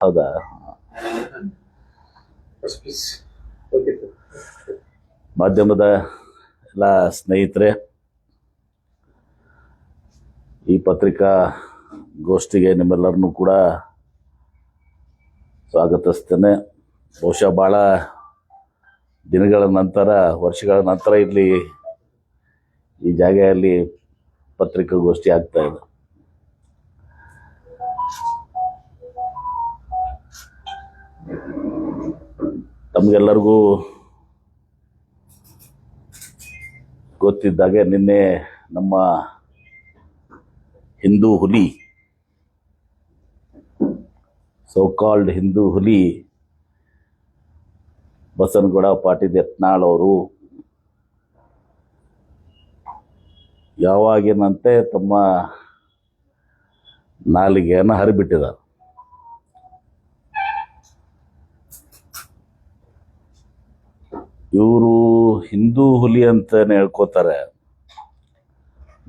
ಹೌದಾ? ಮಾಧ್ಯಮದ ಎಲ್ಲ ಸ್ನೇಹಿತರೆ, ಈ ಪತ್ರಿಕಾ ಗೋಷ್ಠಿಗೆ ನಿಮ್ಮೆಲ್ಲರನ್ನೂ ಕೂಡ ಸ್ವಾಗತಿಸ್ತೇನೆ. ಬಹುಶಃ ಭಾಳ ದಿನಗಳ ನಂತರ, ವರ್ಷಗಳ ನಂತರ ಇಲ್ಲಿ ಈ ಜಾಗೆಯಲ್ಲಿ ಪತ್ರಿಕಾಗೋಷ್ಠಿ ಆಗ್ತಾ ಇದೆ. ತಮಗೆಲ್ಲರಿಗೂ ಗೊತ್ತಿದ್ದಾಗೆ ನಿನ್ನೆ ನಮ್ಮ ಹಿಂದೂ ಹುಲಿ, ಸೋ ಕಾಲ್ಡ್ ಹಿಂದೂ ಹುಲಿ ಬಸನಗೌಡ ಪಾಟೀಲ್ ಯತ್ನಾಳ್ ಅವರು ಯಾವಾಗಿನಂತೆ ತಮ್ಮ ನಾಲಿಗೆಯನ್ನು ಹರಿಬಿಟ್ಟಿದ್ದಾರೆ. ಇವರು ಹಿಂದೂ ಹುಲಿ ಅಂತಾನೆ ಹೇಳ್ಕೋತಾರೆ.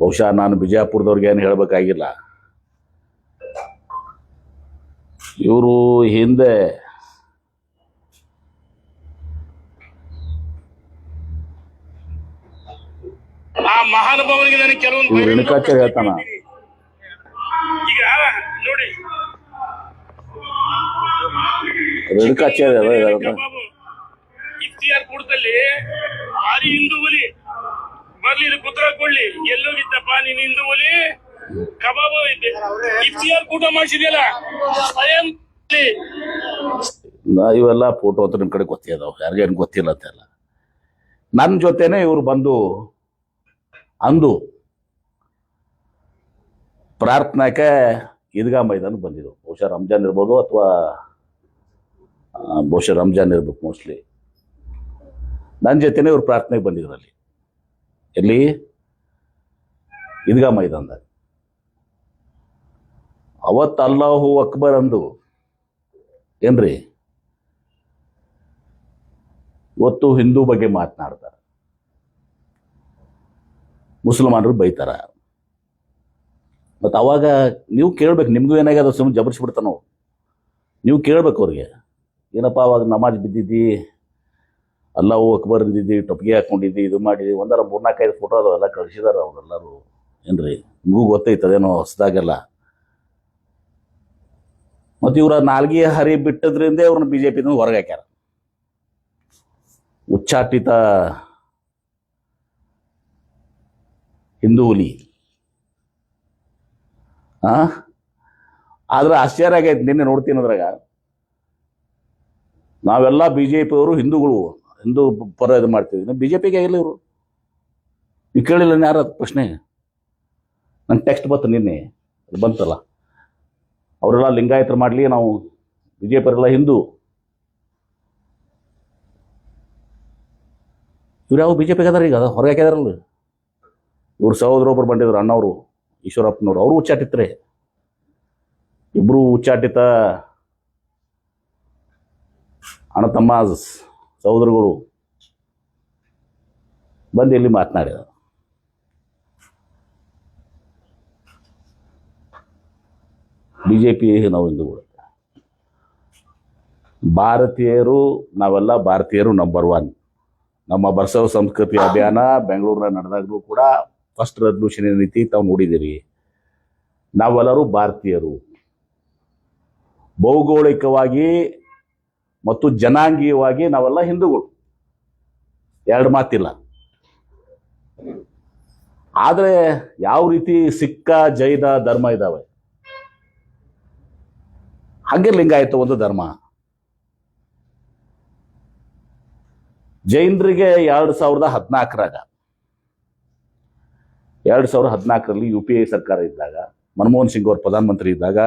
ಬಹುಶಃ ನಾನು ಬಿಜಾಪುರದವ್ರಿಗೆ ಏನು ಹೇಳಬೇಕಾಗಿಲ್ಲ. ಇವರು ಹಿಂದೆ ಮಹಾನುಭಾವನಿಗೆ ನನಗೆ ಕೆಲವೊಂದು ರೇಣುಕಾಚಾರ್ಯ ಹೇಳ್ತಾನ, ಈಗ ನೋಡಿ ರೇಣುಕಾಚಾರ್ಯ ಇಫ್ತಿಯಾರ್ ಕೂಟದಲ್ಲಿ ಭಾರಿ ಹಿಂದೂ ಹುಲಿ ಬರ್ಲಿ, ಇದು ಪುತ್ರ ಕೊಡ್ಲಿ, ಎಲ್ಲೋಗಿದ್ದಪ್ಪ ನೀನ್ ಹಿಂದೂ ಹುಲಿ ಕಬಾಬು ಇಫ್ತಿಯಾರ್ ಕೂಟ ಮಾಡಿಸಿದ್ಯಲ್ಲ ಸ್ವಯಂ. ಇವೆಲ್ಲ ಫೋಟೋ ಅಂತ ನಿಮ್ಮ ಕಡೆ ಗೊತ್ತಿದಾವ, ಯಾರಿಗೇನು ಗೊತ್ತಿಲ್ಲ ಅಂತೆಲ್ಲ. ನನ್ನ ಜೊತೆನೆ ಇವರು ಬಂದು ಅಂದು ಪ್ರಾರ್ಥನಾಕ್ಕೆ ಈದ್ಗಾ ಮೈದಾನ ಬಂದಿದ್ದವು. ಬಹುಶಃ ರಂಜಾನ್ ಇರ್ಬೋದು, ಅಥವಾ ಬಹುಶಃ ರಂಜಾನ್ ಇರ್ಬೇಕು ಮೋಸ್ಟ್ಲಿ. ನನ್ನ ಜೊತೆನೆ ಇವ್ರು ಪ್ರಾರ್ಥನೆಗೆ ಬಂದಿದ್ರು ಅಲ್ಲಿ, ಎಲ್ಲಿ ಈದ್ಗಾ ಮೈದಾನದಾಗ. ಅವತ್ತು ಅಲ್ಲಾಹು ಅಕ್ಬರ್ ಅಂದು ಏನ್ರಿ, ಇವತ್ತು ಹಿಂದೂ ಬಗ್ಗೆ ಮಾತನಾಡ್ತಾರೆ, ಮುಸಲ್ಮಾನರು ಬೈತಾರ. ಮತ್ತು ಅವಾಗ ನೀವು ಕೇಳ್ಬೇಕು, ನಿಮಗೂ ಏನಾಗ್ಯದ ಸುಮ್ಮನೆ ಜಬರ್ಸ್ಬಿಡ್ತಾನೋ. ನೀವು ಕೇಳ್ಬೇಕು ಅವ್ರಿಗೆ, ಏನಪ್ಪ ಅವಾಗ ನಮಾಜ್ ಬಿದ್ದಿದ್ದಿ, ಅಲ್ಲಾಹು ಅಕ್ಬರ್ ಅಂದಿದ್ದಿ, ಟೊಪ್ಪಿಗೆ ಹಾಕೊಂಡಿದ್ದಿ, ಇದು ಮಾಡಿದ್ವಿ, ಒಂದರ 3-4-5 ಫೋಟೋ ಅದಾವೆಲ್ಲ ಕಳಿಸಿದಾರೆ ಅವರೆಲ್ಲರೂ. ಏನ್ರಿ, ನಿಮಗೂ ಗೊತ್ತೈತೆ ಅದೇನೋ ಹೊಸದಾಗೆಲ್ಲ. ಮತ್ತು ಇವರ ನಾಲ್ಗೆ ಹರಿ ಬಿಟ್ಟದ್ರಿಂದ ಅವ್ರನ್ನ BJP ಹೊರಗೆ ಹಾಕ್ಯಾರ. ಉಚ್ಚಾಟಿತ ಹಿಂದೂ ಹುಲಿ. ಆದ್ರೆ ಆಶ್ಚರ್ಯ ಆಗೈತೆ, ನಿನ್ನೆ ನೋಡ್ತೀನಿ ಅದ್ರಾಗ ನಾವೆಲ್ಲ BJP ಅವರು ಹಿಂದೂಗಳು, ಹಿಂದೂ ಪರ ಇದು ಮಾಡ್ತೀವಿ, BJPಗೆ ಆಗಿಲ್ಲ ಇವರು. ನೀವು ಕೇಳಿಲ್ಲ ಯಾರ ಪ್ರಶ್ನೆ? ನಂಗೆ ಟೆಕ್ಸ್ಟ್ ಬಂತು ನಿನ್ನೆ, ಅದು ಬಂತಲ್ಲ, ಅವರೆಲ್ಲ ಲಿಂಗಾಯತರು ಮಾಡಲಿ, ನಾವು BJP ಅವರೆಲ್ಲ ಹಿಂದೂ. ಇವ್ರು ಯಾವ BJPಗೆ ಅದಾರ ಈಗ, ಹೊರಗೆ ಹಾಕಿದಾರಲ್ಲ. ಇವ್ರು ಸಹೋದರೊಬ್ಬರು ಬಂದಿದ್ರು, ಅಣ್ಣವರು ಈಶ್ವರಪ್ಪನವ್ರು, ಅವರು ಉಚ್ಚಾಟಿತ್ರೆ. ಇಬ್ಬರು ಉಚ್ಚಾಟಿತ ಅಣ್ಣ ತಮ್ಮ ಸಹೋದರಗಳು ಬಂದು ಇಲ್ಲಿ ಮಾತನಾಡಿದ. BJP ನಾವು ಹಿಂದೂಗಳು, ಭಾರತೀಯರು, ನಾವೆಲ್ಲ ಭಾರತೀಯರು ನಂಬರ್ 1. ನಮ್ಮ ಬಸವ ಸಂಸ್ಕೃತಿ ಅಭಿಯಾನ ಬೆಂಗಳೂರಿನ ನಡೆದಾಗಲೂ ಕೂಡ ಫಸ್ಟ್ ರೆಸಲ್ಯೂಷನ್ ಏನೈತಿ ತಾವು ನೋಡಿದ್ದೀರಿ. ನಾವೆಲ್ಲರೂ ಭಾರತೀಯರು, ಭೌಗೋಳಿಕವಾಗಿ ಮತ್ತು ಜನಾಂಗೀಯವಾಗಿ ನಾವೆಲ್ಲ ಹಿಂದೂಗಳು, ಎರಡು ಮಾತಿಲ್ಲ. ಆದರೆ ಯಾವ ರೀತಿ ಸಿಕ್ಕ ಜೈನ ಧರ್ಮ ಇದ್ದಾವೆ, ಹಾಗೆ ಲಿಂಗಾಯತ ಒಂದು ಧರ್ಮ. ಜೈನರಿಗೆ 2014ರಾಗ 2014ರಲ್ಲಿ UPA ಸರ್ಕಾರ ಇದ್ದಾಗ, ಮನಮೋಹನ್ ಸಿಂಗ್ ಅವರು ಪ್ರಧಾನಮಂತ್ರಿ ಇದ್ದಾಗ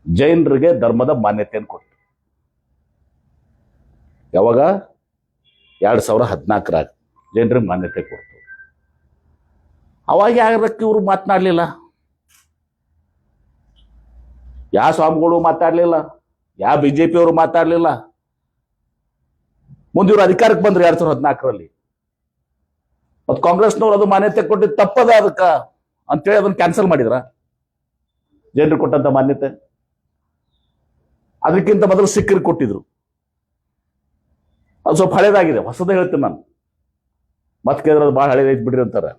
ಜೈನರಿಗೆ ಧರ್ಮದ ಮಾನ್ಯತೆಯನ್ನು ಕೊಟ್ಟು. ಯಾವಾಗ? 2014ರಾಗ ಜೈನರಿಗೆ ಮಾನ್ಯತೆ ಕೊಡ್ತು. ಅವಾಗ ಯಾರಕ್ಕೆ ಇವರು ಮಾತನಾಡಲಿಲ್ಲ, ಯಾವ ಸ್ವಾಮಿಗಳು ಮಾತಾಡಲಿಲ್ಲ, ಯಾವ BJP ಅವರು ಮಾತಾಡಲಿಲ್ಲ. ಮುಂದೆ ಇವರು ಅಧಿಕಾರಕ್ಕೆ ಬಂದ್ರು 2014ರಲ್ಲಿ. ಮತ್ತು ಕಾಂಗ್ರೆಸ್ನವ್ರು ಅದು ಮಾನ್ಯತೆ ಕೊಟ್ಟಿದ್ದು ತಪ್ಪದ ಅದಕ್ಕೆ ಅಂತೇಳಿ ಅದನ್ನು ಕ್ಯಾನ್ಸಲ್ ಮಾಡಿದ್ರ. ಜೈನರು ಕೊಟ್ಟಂತ ಮಾನ್ಯತೆ. ಅದಕ್ಕಿಂತ ಮೊದಲು ಸಿಖ್ಖರಿಗೆ ಕೊಟ್ಟಿದ್ರು. ಅದು ಸ್ವಲ್ಪ ಹಳೇದಾಗಿದೆ, ಹೊಸದೇ ಹೇಳ್ತೀನಿ ನಾನು. ಮತ್ತೆ ಕೇಳಿದ್ರೆ ಅದು ಭಾಳ ಹಳೇದೈತ್ ಬಿಡ್ರಿ ಅಂತಾರೆ.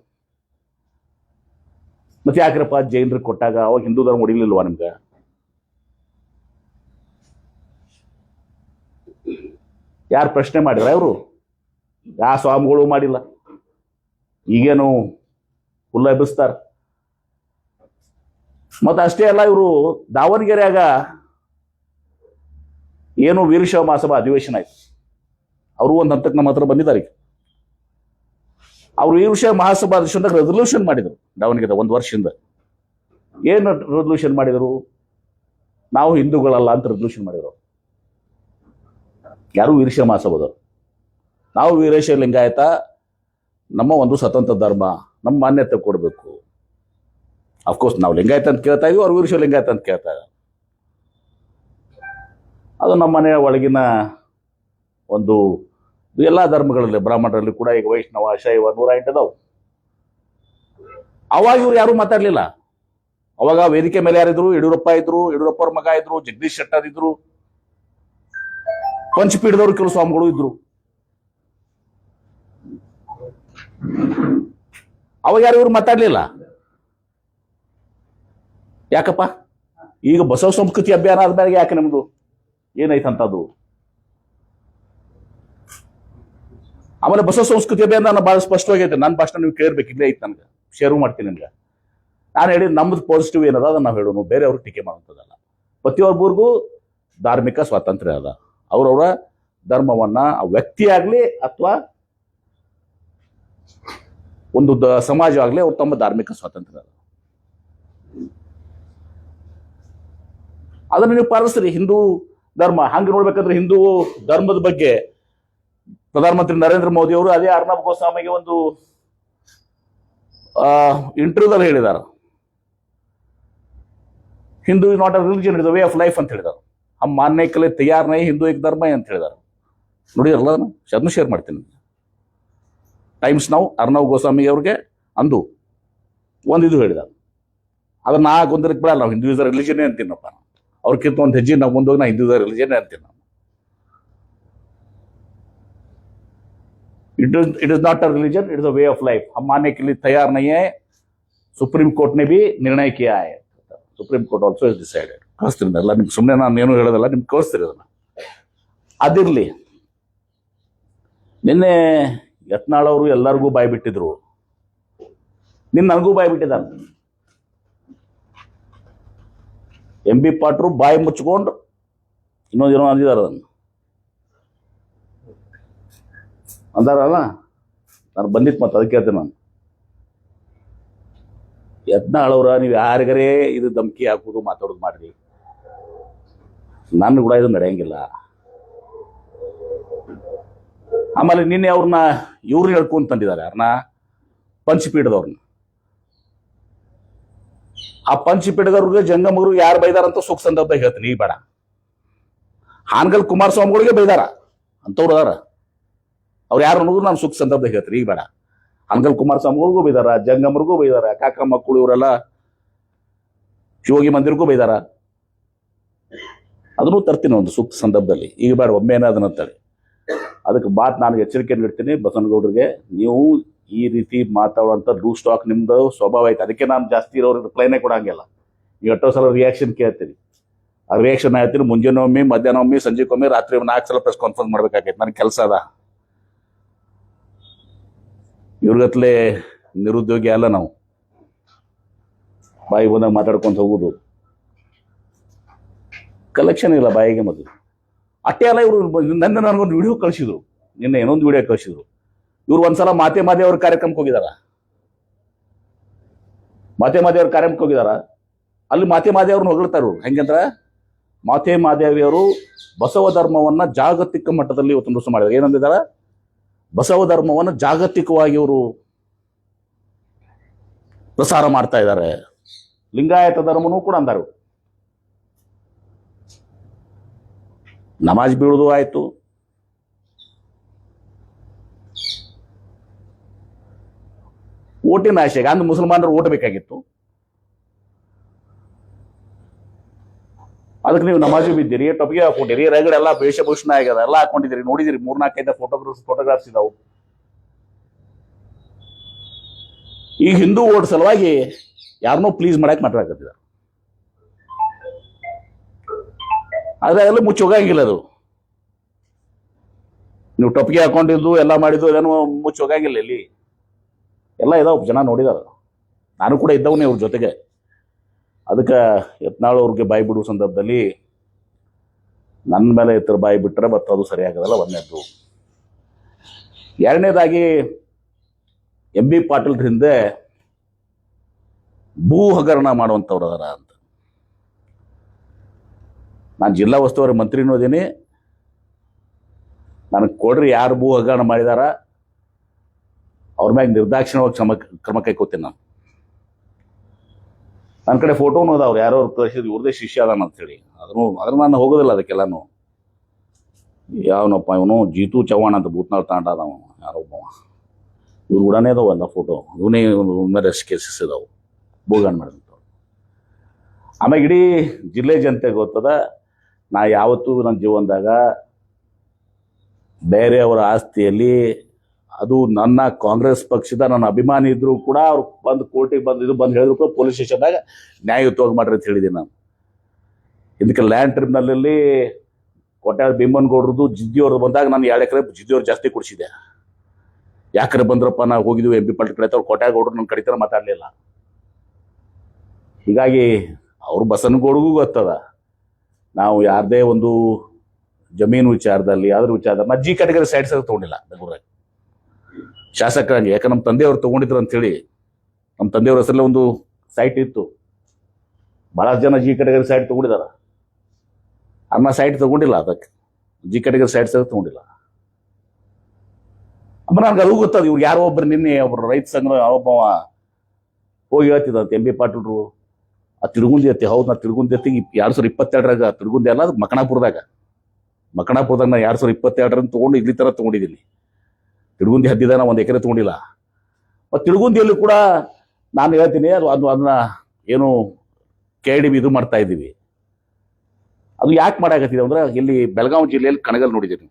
ಮತ್ತೆ ಯಾಕ್ರಪ್ಪ ಜೈನರಿಗೆ ಕೊಟ್ಟಾಗ ಅವಾಗ ಹಿಂದೂ ಧರ್ಮ ಹೊಡಿಲಿಲ್ವಾ ನಿಮ್ಗೆ? ಯಾರು ಪ್ರಶ್ನೆ ಮಾಡಿದ್ರ? ಅವರು ಯಾವ ಸ್ವಾಮಿಗಳು ಮಾಡಿಲ್ಲ. ಈಗೇನು ಹುಲ್ಲ ಎಬ್ಬಿಸ್ತಾರ. ಮತ್ತೆ ಅಷ್ಟೇ ಅಲ್ಲ, ಇವರು ದಾವಣಗೆರೆಯಾಗ ಏನು ವೀರಶೈವ ಮಹಾಸಭಾ ಅಧಿವೇಶನ ಆಯ್ತು. ಅವರು ಒಂದು ಹಂತಕ್ಕೆ ನಮ್ಮ ಹತ್ರ ಬಂದಿದ್ದಾರೆ. ಅವರು ವೀರಶೈವ ಮಹಾಸಭಾ ಅಧಿವೇಶನದಾಗ ರೆಸಲ್ಯೂಷನ್ ಮಾಡಿದರು ದಾವಣಗೆರೆ 1 ವರ್ಷದಿಂದ. ಏನು ರೆಸಲ್ಯೂಷನ್ ಮಾಡಿದರು? ನಾವು ಹಿಂದೂಗಳಲ್ಲ ಅಂತ ರೆಸಲ್ಯೂಷನ್ ಮಾಡಿದರು. ಯಾರು? ವೀರಶೈವ ಮಹಾಸಭಾದವರು. ನಾವು ವೀರಶೈವ ಲಿಂಗಾಯತ, ನಮ್ಮ ಒಂದು ಸ್ವತಂತ್ರ ಧರ್ಮ, ನಮ್ಮ ಮಾನ್ಯತೆ ಕೊಡಬೇಕು. ಅಫ್ಕೋರ್ಸ್ ನಾವು ಲಿಂಗಾಯತ ಅಂತ ಕೇಳ್ತಾ ಇದೀವಿ, ಅವ್ರು ವೀರಶೈವ ಲಿಂಗಾಯತ ಅಂತ ಕೇಳ್ತಾ ಇದ್ದಾರೆ. ಅದು ನಮ್ಮ ಮನೆಯ ಒಳಗಿನ ಒಂದು ಎಲ್ಲ ಧರ್ಮಗಳಲ್ಲಿ, ಬ್ರಾಹ್ಮಣರಲ್ಲಿ ಕೂಡ ಈಗ ವೈಷ್ಣವ, ಶೈವ 108 ಅದಾವು. ಅವಾಗ ಇವ್ರು ಯಾರು ಮಾತಾಡ್ಲಿಲ್ಲ. ಅವಾಗ ವೇದಿಕೆ ಮೇಲೆ ಯಾರಿದ್ರು? ಯಡಿಯೂರಪ್ಪ ಇದ್ರು, ಯಡಿಯೂರಪ್ಪ ಅವ್ರ ಮಗ ಇದ್ರು, ಜಗದೀಶ್ ಶೆಟ್ಟರ್ ಇದ್ರು, ಪಂಚಪೀಠದವರು ಕೆಲವು ಸ್ವಾಮಿಗಳು ಇದ್ರು. ಅವಾಗ ಯಾರು ಇವ್ರು ಮಾತಾಡ್ಲಿಲ್ಲ. ಯಾಕಪ್ಪ? ಈಗ ಬಸವ ಸಂಸ್ಕೃತಿ ಅಭಿಯಾನ ಆದ್ಮೇಲೆ ಯಾಕೆ ನಮ್ದು ಏನೈತಂತದ್ದು? ಆಮೇಲೆ ಬಸವ ಸಂಸ್ಕೃತಿ ಅಭಿಯಾನ ನಾನು ಬಹಳ ಸ್ಪಷ್ಟವಾಗೈತೆ. ನನ್ನ ಭಾಷಣ ನೀವು ಕೇಳಬೇಕು, ಇಲ್ಲೇ ಐತೆ, ನನಗೆ ಶೇರು ಮಾಡ್ತೀನಿ ನಿಮ್ಗೆ. ನಾನು ಹೇಳಿ ನಮ್ದು ಪಾಸಿಟಿವ್ ಏನದ ಅದನ್ನ ನಾವು ಹೇಳೋನು, ಬೇರೆಯವ್ರಿಗೆ ಟೀಕೆ ಮಾಡುವಂಥದ್ದಲ್ಲ. ಪ್ರತಿಯೊಬ್ಬರಿಗೂ ಧಾರ್ಮಿಕ ಸ್ವಾತಂತ್ರ್ಯ ಅದ. ಅವ್ರವ್ರ ಧರ್ಮವನ್ನ ವ್ಯಕ್ತಿ ಆಗ್ಲಿ ಅಥವಾ ಒಂದು ಸಮಾಜ ಆಗ್ಲಿ ಅವ್ರು ತಮ್ಮ ಧಾರ್ಮಿಕ ಸ್ವಾತಂತ್ರ್ಯ ಅದ. ಅದನ್ನ ನೀವು ಪಾಲಿಸ್ರಿ. ಹಿಂದೂ ಧರ್ಮ ಹಂಗೆ ನೋಡ್ಬೇಕಂದ್ರೆ ಹಿಂದೂ ಧರ್ಮದ ಬಗ್ಗೆ ಪ್ರಧಾನಮಂತ್ರಿ ನರೇಂದ್ರ ಮೋದಿ ಅವರು ಅದೇ ಅರ್ನಬ್ ಗೋಸ್ವಾಮಿಗೆ ಒಂದು ಇಂಟರ್ವ್ಯೂದಲ್ಲಿ ಹೇಳಿದ್ದಾರೆ, Hindu is not a religion, it is a way of life ಅಂತ ಹೇಳಿದ್ದಾರೆ. ಹಮ್ ಮಾನ್ಯ ಕಲೆ ತಯಾರ್ ನೈ ಹಿಂದೂ ಏಕ್ ಧರ್ಮ ಅಂತ ಹೇಳಿದ್ದಾರೆ. ನೋಡಿರಲ್ಲ, ಅದನ್ನು ಶೇರ್ ಮಾಡ್ತೀನಿ. ಟೈಮ್ಸ್ ನಾವು ಅರ್ನಬ್ ಗೋಸ್ವಾಮಿ ಅವ್ರಿಗೆ ಅಂದು ಇದು ಹೇಳಿದ. ಅದನ್ನ ನಾ ಗೊಂದಲಕ್ಕೆ ಬಿಡಲ್ಲ. ನಾವು ಹಿಂದೂ ಇಸ್ ರಿಲಿಜನ್ ಅಂತೀನಪ್ಪ. ಅವ್ರಕ್ಕಿಂತ ಒಂದು ಹೆಜ್ಜೆ ನಾವು ಮುಂದೋಗಿ ನಾ ಹಿಂದೂ ರಿಲಿಜನ್ ಅಂತೀನಿ. ನಾನು it is not a religion, it is a way of life. हम मानने के लिए तैयार नहीं है. सुप्रीम कोर्ट ने भी निर्णय किया है. Supreme court also is decided. ಕಳಿಸ್ತೀನಿ ಎಲ್ಲ ನಿಮ್ಗೆ, ಸುಮ್ಮನೆ ನಾನು ಏನು ಹೇಳೋದಲ್ಲ, ನಿಮ್ಗೆ ಕಳಿಸ್ತೀರಿ ಅದನ್ನ. ಅದಿರಲಿ, ನಿನ್ನೆ ಯತ್ನಾಳ್ ಅವರು ಎಲ್ಲರಿಗೂ ಬಾಯಿ ಬಿಟ್ಟಿದ್ರು. ನನಗೂ ಬಾಯಿ ಬಿಟ್ಟಿದ್ದಾನೆ. ಎಂ ಬಿ ಪಾಟ್ರು ಬಾಯಿ ಮುಚ್ಕೊಂಡು ಇನ್ನೊಂದೇನೋ ಅಂದಿದ್ದಾರೆ. ಅದನ್ನು ಅಂದಾರಲ್ಲ, ನಾನು ಬಂದಿತ್ತು, ಮತ್ತೆ ಅದಕ್ಕೆ ಹೇಳ್ತೇನೆ ನಾನು. ಯತ್ನಾಳವ್ರ, ನೀವು ಯಾರಿಗರೇ ಇದು ಧಮಕಿ ಹಾಕೋದು ಮಾತಾಡೋದು ಮಾಡ್ರಿ, ನನ್ನ ಕೂಡ ಇದು ನಡೆಯಂಗಿಲ್ಲ. ಆಮೇಲೆ ನಿನ್ನೆ ಅವ್ರನ್ನ ಇವ್ರನ್ನ ಹೇಳ್ಕೊಂಡ್ ತಂದಿದ್ದಾರೆ, ಯಾರನ್ನ? ಪಂಚಪೀಠದವ್ರನ್ನ. ಆ ಪಂಚಪೀಠದವ್ರಿಗೆ ಜಂಗಮರು ಯಾರು ಬೈದಾರಂತ ಸುಖ ಸಂದರ್ಭದಾಗ ಹೇಳ್ತೀನಿ, ಈಗ ಬೇಡ. ಹಾನಗಲ್ ಕುಮಾರಸ್ವಾಮಿಗಳಿಗೆ ಬೈದಾರ ಅಂತವ್ರು ಅದಾರ. ಅವ್ರು ಯಾರು ಅನ್ನೋದು ನಾನು ಸುಖ ಸಂದರ್ಭದಾಗ ಹೇಳ್ತೀನಿ, ಈಗ ಬೇಡ. ಹಾನಗಲ್ ಕುಮಾರಸ್ವಾಮಿಗಳಿಗೂ ಬೈದಾರ, ಜಂಗಮರಿಗೂ ಬೈದಾರ, ಕಾಕ ಮಕ್ಕಳು ಇವರೆಲ್ಲ ಶಿವೋಗಿ ಮಂದಿರಕ್ಕೂ ಬೈದಾರ. ಅದನ್ನು ತರ್ತೀನಿ ಒಂದು ಸೂಕ್ತ ಸಂದರ್ಭದಲ್ಲಿ, ಈಗ ಬೇಡ, ಒಮ್ಮೆನೇ ಅದನ್ನಂತೇಳಿ. ಅದಕ್ಕೆ ನಾನು ಎಚ್ಚರಿಕೆ ನೀಡ್ತೀನಿ ಬಸವನಗೌಡರಿಗೆ. ನೀವು ಈ ರೀತಿ ಮಾತಾಡುವಂಥ ಲೂಸ್ ಸ್ಟಾಕ್ ನಿಮ್ದು ಸ್ವಭಾವ ಐತೆ. ಅದಕ್ಕೆ ನಾನು ಜಾಸ್ತಿ ಇರೋರಿಗೆ ರಿಪ್ಲೈನೇ ಕೊಡಂಗಿಲ್ಲ. ನೀವು ಎಷ್ಟೋ ಸಲ ರಿಯಾಕ್ಷನ್ ಕೇಳ್ತೀನಿ, ಆ ರಿಯಾಕ್ಷನ್ ಹೇಳ್ತೀನಿ. ಮುಂಜಾನೆ ಒಮ್ಮೆ, ಮಧ್ಯಾಹ್ನ ಒಮ್ಮೆ, ಸಂಜೆಗೊಮ್ಮೆ, ರಾತ್ರಿ 4 ಸಲ ಪ್ರೆಸ್ ಕಾನ್ಫರೆನ್ಸ್ ಮಾಡ್ಬೇಕಾಗೈತೆ. ನನಗೆ ಕೆಲಸ ಅದ. ಇವ್ರಿಗತ್ಲೆ ನಿರುದ್ಯೋಗಿ ಅಲ್ಲ ನಾವು. ಬಾಯಿ ಬಂದಾಗ ಮಾತಾಡ್ಕೊಂತ ಹೋಗುದು, ಕಲೆಕ್ಷನ್ ಇಲ್ಲ ಬಾಯಿಗೆ. ಮೊದಲು ಅಷ್ಟೇ ಅಲ್ಲ, ಇವರು ನನ್ನ ನನಗೊಂದು ವಿಡಿಯೋ ಕಳಿಸಿದ್ರು, ನಿನ್ನೆ ಏನೊಂದು ವಿಡಿಯೋ ಕಳಿಸಿದ್ರು. ಇವ್ರು ಒಂದ್ಸಲ ಮಾತೆ ಅವ್ರ ಕಾರ್ಯಕ್ರಮಕ್ಕೆ ಹೋಗಿದಾರ. ಮಾತೆ ಅವ್ರ ಕಾರ್ಯಕ್ರಮಕ್ಕೆ ಹೋಗಿದಾರ. ಅಲ್ಲಿ ಮಾತೆ ಅವ್ರನ್ನ ಹೊಗಳ್ತಾರು. ಹೆಂಗಂದ್ರೆ ಮಾತೆ ಮಾದೇವಿಯವರು ಬಸವ ಧರ್ಮವನ್ನ ಜಾಗತಿಕ ಮಟ್ಟದಲ್ಲಿ ಇವತ್ತು ನುಡಿಸು ಮಾಡಿದ್ದಾರೆ. ಏನಂದಿದಾರ? ಬಸವ ಧರ್ಮವನ್ನು ಜಾಗತಿಕವಾಗಿ ಇವರು ಪ್ರಸಾರ ಮಾಡ್ತಾ ಇದ್ದಾರೆ. ಲಿಂಗಾಯತ ಧರ್ಮನೂ ಕೂಡ ಅಂದರು. ನಮಾಜ್ ಬೀಳುವುದು ಆಯ್ತು, ಓಟಿನ ಆಶೆಗೆ ಅಂದ್ ಮುಸಲ್ಮಾನರು ಓಟ್ ಬೇಕಾಗಿತ್ತು. ಅದಕ್ಕೆ ನೀವು ನಮಾಜು ಬಿದ್ದೀರಿ, ಟೊಪ್ಪಿಗೆ ಹಾಕೊಂಡಿರಿ, ರಗಡೆ ಎಲ್ಲ ವೇಷಭೂಷಣ ಆಗ್ಯದ, ಎಲ್ಲ ಹಾಕೊಂಡಿದ್ದೀರಿ, ನೋಡಿದಿರಿ 3-4 ಫೋಟೋಗ್ರಾಫ್ಸ್ ಇದಾವು. ಈ ಹಿಂದೂ ಓಟ್ ಸಲುವಾಗಿ ಯಾರನ್ನೋ ಪ್ಲೀಸ್ ಮಾಡಕ್ ಮಾತಾಡಕತ್ತಿದ್ದಾರೆ. ಆದ್ರೆ ಎಲ್ಲ ಮುಚ್ಚಿ ಹೋಗಂಗಿಲ್ಲ ಅದು. ನೀವು ಟೊಪ್ಪಿಗೆ ಹಾಕೊಂಡಿದ್ದು ಎಲ್ಲ ಮಾಡಿದ್ದು ಅದನ್ನು ಮುಚ್ಚಿ ಹೋಗಂಗಿಲ್ಲ. ಇಲ್ಲಿ ಎಲ್ಲ ಇದಾವ, ಜನ ನೋಡಿದಾರ, ನಾನು ಕೂಡ ಇದ್ದವನೇ ಅವ್ರ ಜೊತೆಗೆ. ಅದಕ್ಕೆ ಯತ್ನಾಳ್ ಅವ್ರಿಗೆ ಬಾಯಿ ಬಿಡುವ ಸಂದರ್ಭದಲ್ಲಿ ನನ್ನ ಮೇಲೆ ಎತ್ತರ ಬಾಯಿ ಬಿಟ್ಟರೆ ಮತ್ತು ಅದು ಸರಿಯಾಗದಲ್ಲ, ಒಂದನೇದ್ದು. ಎರಡನೇದಾಗಿ MB ಪಾಟೀಲ್ ಹಿಂದೆ ಭೂ ಹಗರಣ ಮಾಡುವಂಥವ್ರು ಅದಾರ ಅಂತ. ನಾನು ಜಿಲ್ಲಾ ಉಸ್ತುವಾರಿ ಮಂತ್ರಿನೂ ಅದೀನಿ. ನನಗೆ ಕೊಡ್ರಿ ಯಾರು ಭೂ ಹಗರಣ ಮಾಡಿದಾರ ಅವ್ರ ಮ್ಯಾಗ ನಿರ್ದಾಕ್ಷಿಣ್ಯವಾಗಿ ಕ್ರಮ ಕೈಕೋತೀನಿ ನಾನು. ನನ್ನ ಕಡೆ ಫೋಟೋನು ಅದಾವ್ರು, ಯಾರೋ ಕಳಿಸಿದ್ರು ಇವ್ರದೇ ಶಿಷ್ಯ ಅದಾನ ಅಂತ ಹೇಳಿ. ಅದ್ರ ನಾನು ಹೋಗೋದಿಲ್ಲ ಅದಕ್ಕೆಲ್ಲಾನು. ಯಾವನಪ್ಪ ಇವನು ಜೀತು ಚವ್ಹಾಣ್ ಅಂತ ಭೂತ್ನಾಳ್ ತಾಂಡ ಅದಾವ, ಯಾರೊಬ್ಬ ಇವ್ರು ಕೂಡನೇ ಅದಾವಲ್ಲ ಫೋಟೋ, ಇವನೇ ಮೇಲೆ ಕೇಸಸ್ ಇದಾವು ಭೂಗಣ ಮಾಡಿದಂಥವ್ರು. ಆಮ್ಯಾಗ ಇಡೀ ಜಿಲ್ಲೆ ಜನತೆಗೆ ಗೊತ್ತದ, ನಾ ಯಾವತ್ತೂ ನನ್ನ ಜೀವನದಾಗ ಬೇರೆಯವರ ಆಸ್ತಿಯಲ್ಲಿ, ಅದು ನನ್ನ ಕಾಂಗ್ರೆಸ್ ಪಕ್ಷದ ನನ್ನ ಅಭಿಮಾನಿ ಇದ್ರು ಕೂಡ ಅವ್ರು ಬಂದು ಕೋರ್ಟಿಗೆ ಬಂದು ಹೇಳಿದ್ರು ಕೂಡ ಪೊಲೀಸ್ ಸ್ಟೇಷನ್ದಾಗ ನ್ಯಾಯಯುತವಾಗಿ ಮಾಡ್ರಿ ಅಂತ ಹೇಳಿದ್ದೀನಿ ನಾನು. ಇದಕ್ಕೆ ಲ್ಯಾಂಡ್ ಟ್ರಿಬ್ಯುನಲಲ್ಲಿ ಕೊಟ್ಟಾಳ ಭೀಮನಗೌಡ್ರದ್ದು ಜಿದ್ದಿಯವ್ರದ್ದು ಬಂದಾಗ ನಾನು 2 ಎಕರೆ ಜಿದ್ದಿಯವ್ರು ಜಾಸ್ತಿ ಕೊಡಿಸಿದೆ. ಯಾಕರೆ ಬಂದ್ರಪ್ಪ, ನಾವು ಹೋಗಿದ್ವಿ MB ಪಾಟೀಲ್ ಕಡೆ, ಅವ್ರು ಕೊಟ್ಟಾಳ ಗೌಡ್ರು ನನ್ನ ಕಡಿತರ ಮಾತಾಡಲಿಲ್ಲ. ಹೀಗಾಗಿ ಅವ್ರು ಬಸನಗೌಡ್ರಿಗೂ ಗೊತ್ತದ ನಾವು ಯಾರದೇ ಒಂದು ಜಮೀನು ವಿಚಾರದಲ್ಲಿ ಅದ್ರ ವಿಚಾರದಲ್ಲಿ ನಾ G ಕ್ಯಾಟಗರಿ ಸೈಟ್ಸ್ ತೊಗೊಂಡಿಲ್ಲ ಬೆಂಗಳೂರಾಗ ಶಾಸಕರಾಗಿ. ಯಾಕೆ ನಮ್ಮ ತಂದೆಯವ್ರು ತೊಗೊಂಡಿದ್ರು ಅಂಥೇಳಿ, ನಮ್ಮ ತಂದೆಯವ್ರ ಹೆಸರಲ್ಲೇ ಒಂದು ಸೈಟ್ ಇತ್ತು. ಭಾಳ ಜನ G ಕ್ಯಾಟಗರಿ ಸೈಟ್ ತೊಗೊಂಡಿದಾರ. ಅನ್ನ ಸೈಟ್ ತೊಗೊಂಡಿಲ್ಲ, ಅದಕ್ಕೆ G ಕ್ಯಾಟಗರಿ ಸೈಟ್ಸ್ ತೊಗೊಂಡಿಲ್ಲ. ಅಮ್ಮ ನನಗೆ ಅದು ಗೊತ್ತದ. ಇವ್ರು ಯಾರೋ ಒಬ್ರು ನಿನ್ನೆ ಒಬ್ರು ರೈತ ಸಂಘ ಒಬ್ಬ ಹೋಗಿ ಹೇಳ್ತಿದ್ದಂತೆ MB ಪಾಟೀಲ್ರು ಆ ತಿರುಗುಂದಿ ಎತ್ತಿ. ಹೌದು, ನಾ ತಿರುಗುಂದಿ ಎತ್ತಿ 2022ರಾಗ ತಿರುಗುಂದಿ ಅಲ್ಲ, ಅದು ಮಕಣಾಪುರದಾಗ ನಾ 2022 ತೊಗೊಂಡು ಇಲ್ಲಿ ಥರ ತೊಗೊಂಡಿದ್ದೀನಿ. ತಿರುಗುಂದಿ ಹದ್ದಿದ ನಾ 1 ಎಕರೆ ತೊಗೊಂಡಿಲ್ಲ. ಮತ್ತು ತಿರುಗುಂದಿಯಲ್ಲೂ ಕೂಡ ನಾನು ಹೇಳ್ತೀನಿ, ಅದನ್ನ ಏನು KIDB ಇದು ಮಾಡ್ತಾ ಇದ್ದೀವಿ. ಅದು ಯಾಕೆ ಮಾಡಾಕತ್ತಿದೆ ಅಂದ್ರೆ, ಇಲ್ಲಿ ಬೆಳಗಾವಿ ಜಿಲ್ಲೆಯಲ್ಲಿ ಕಣಗಲ್ ನೋಡಿದ್ದೀನಿ.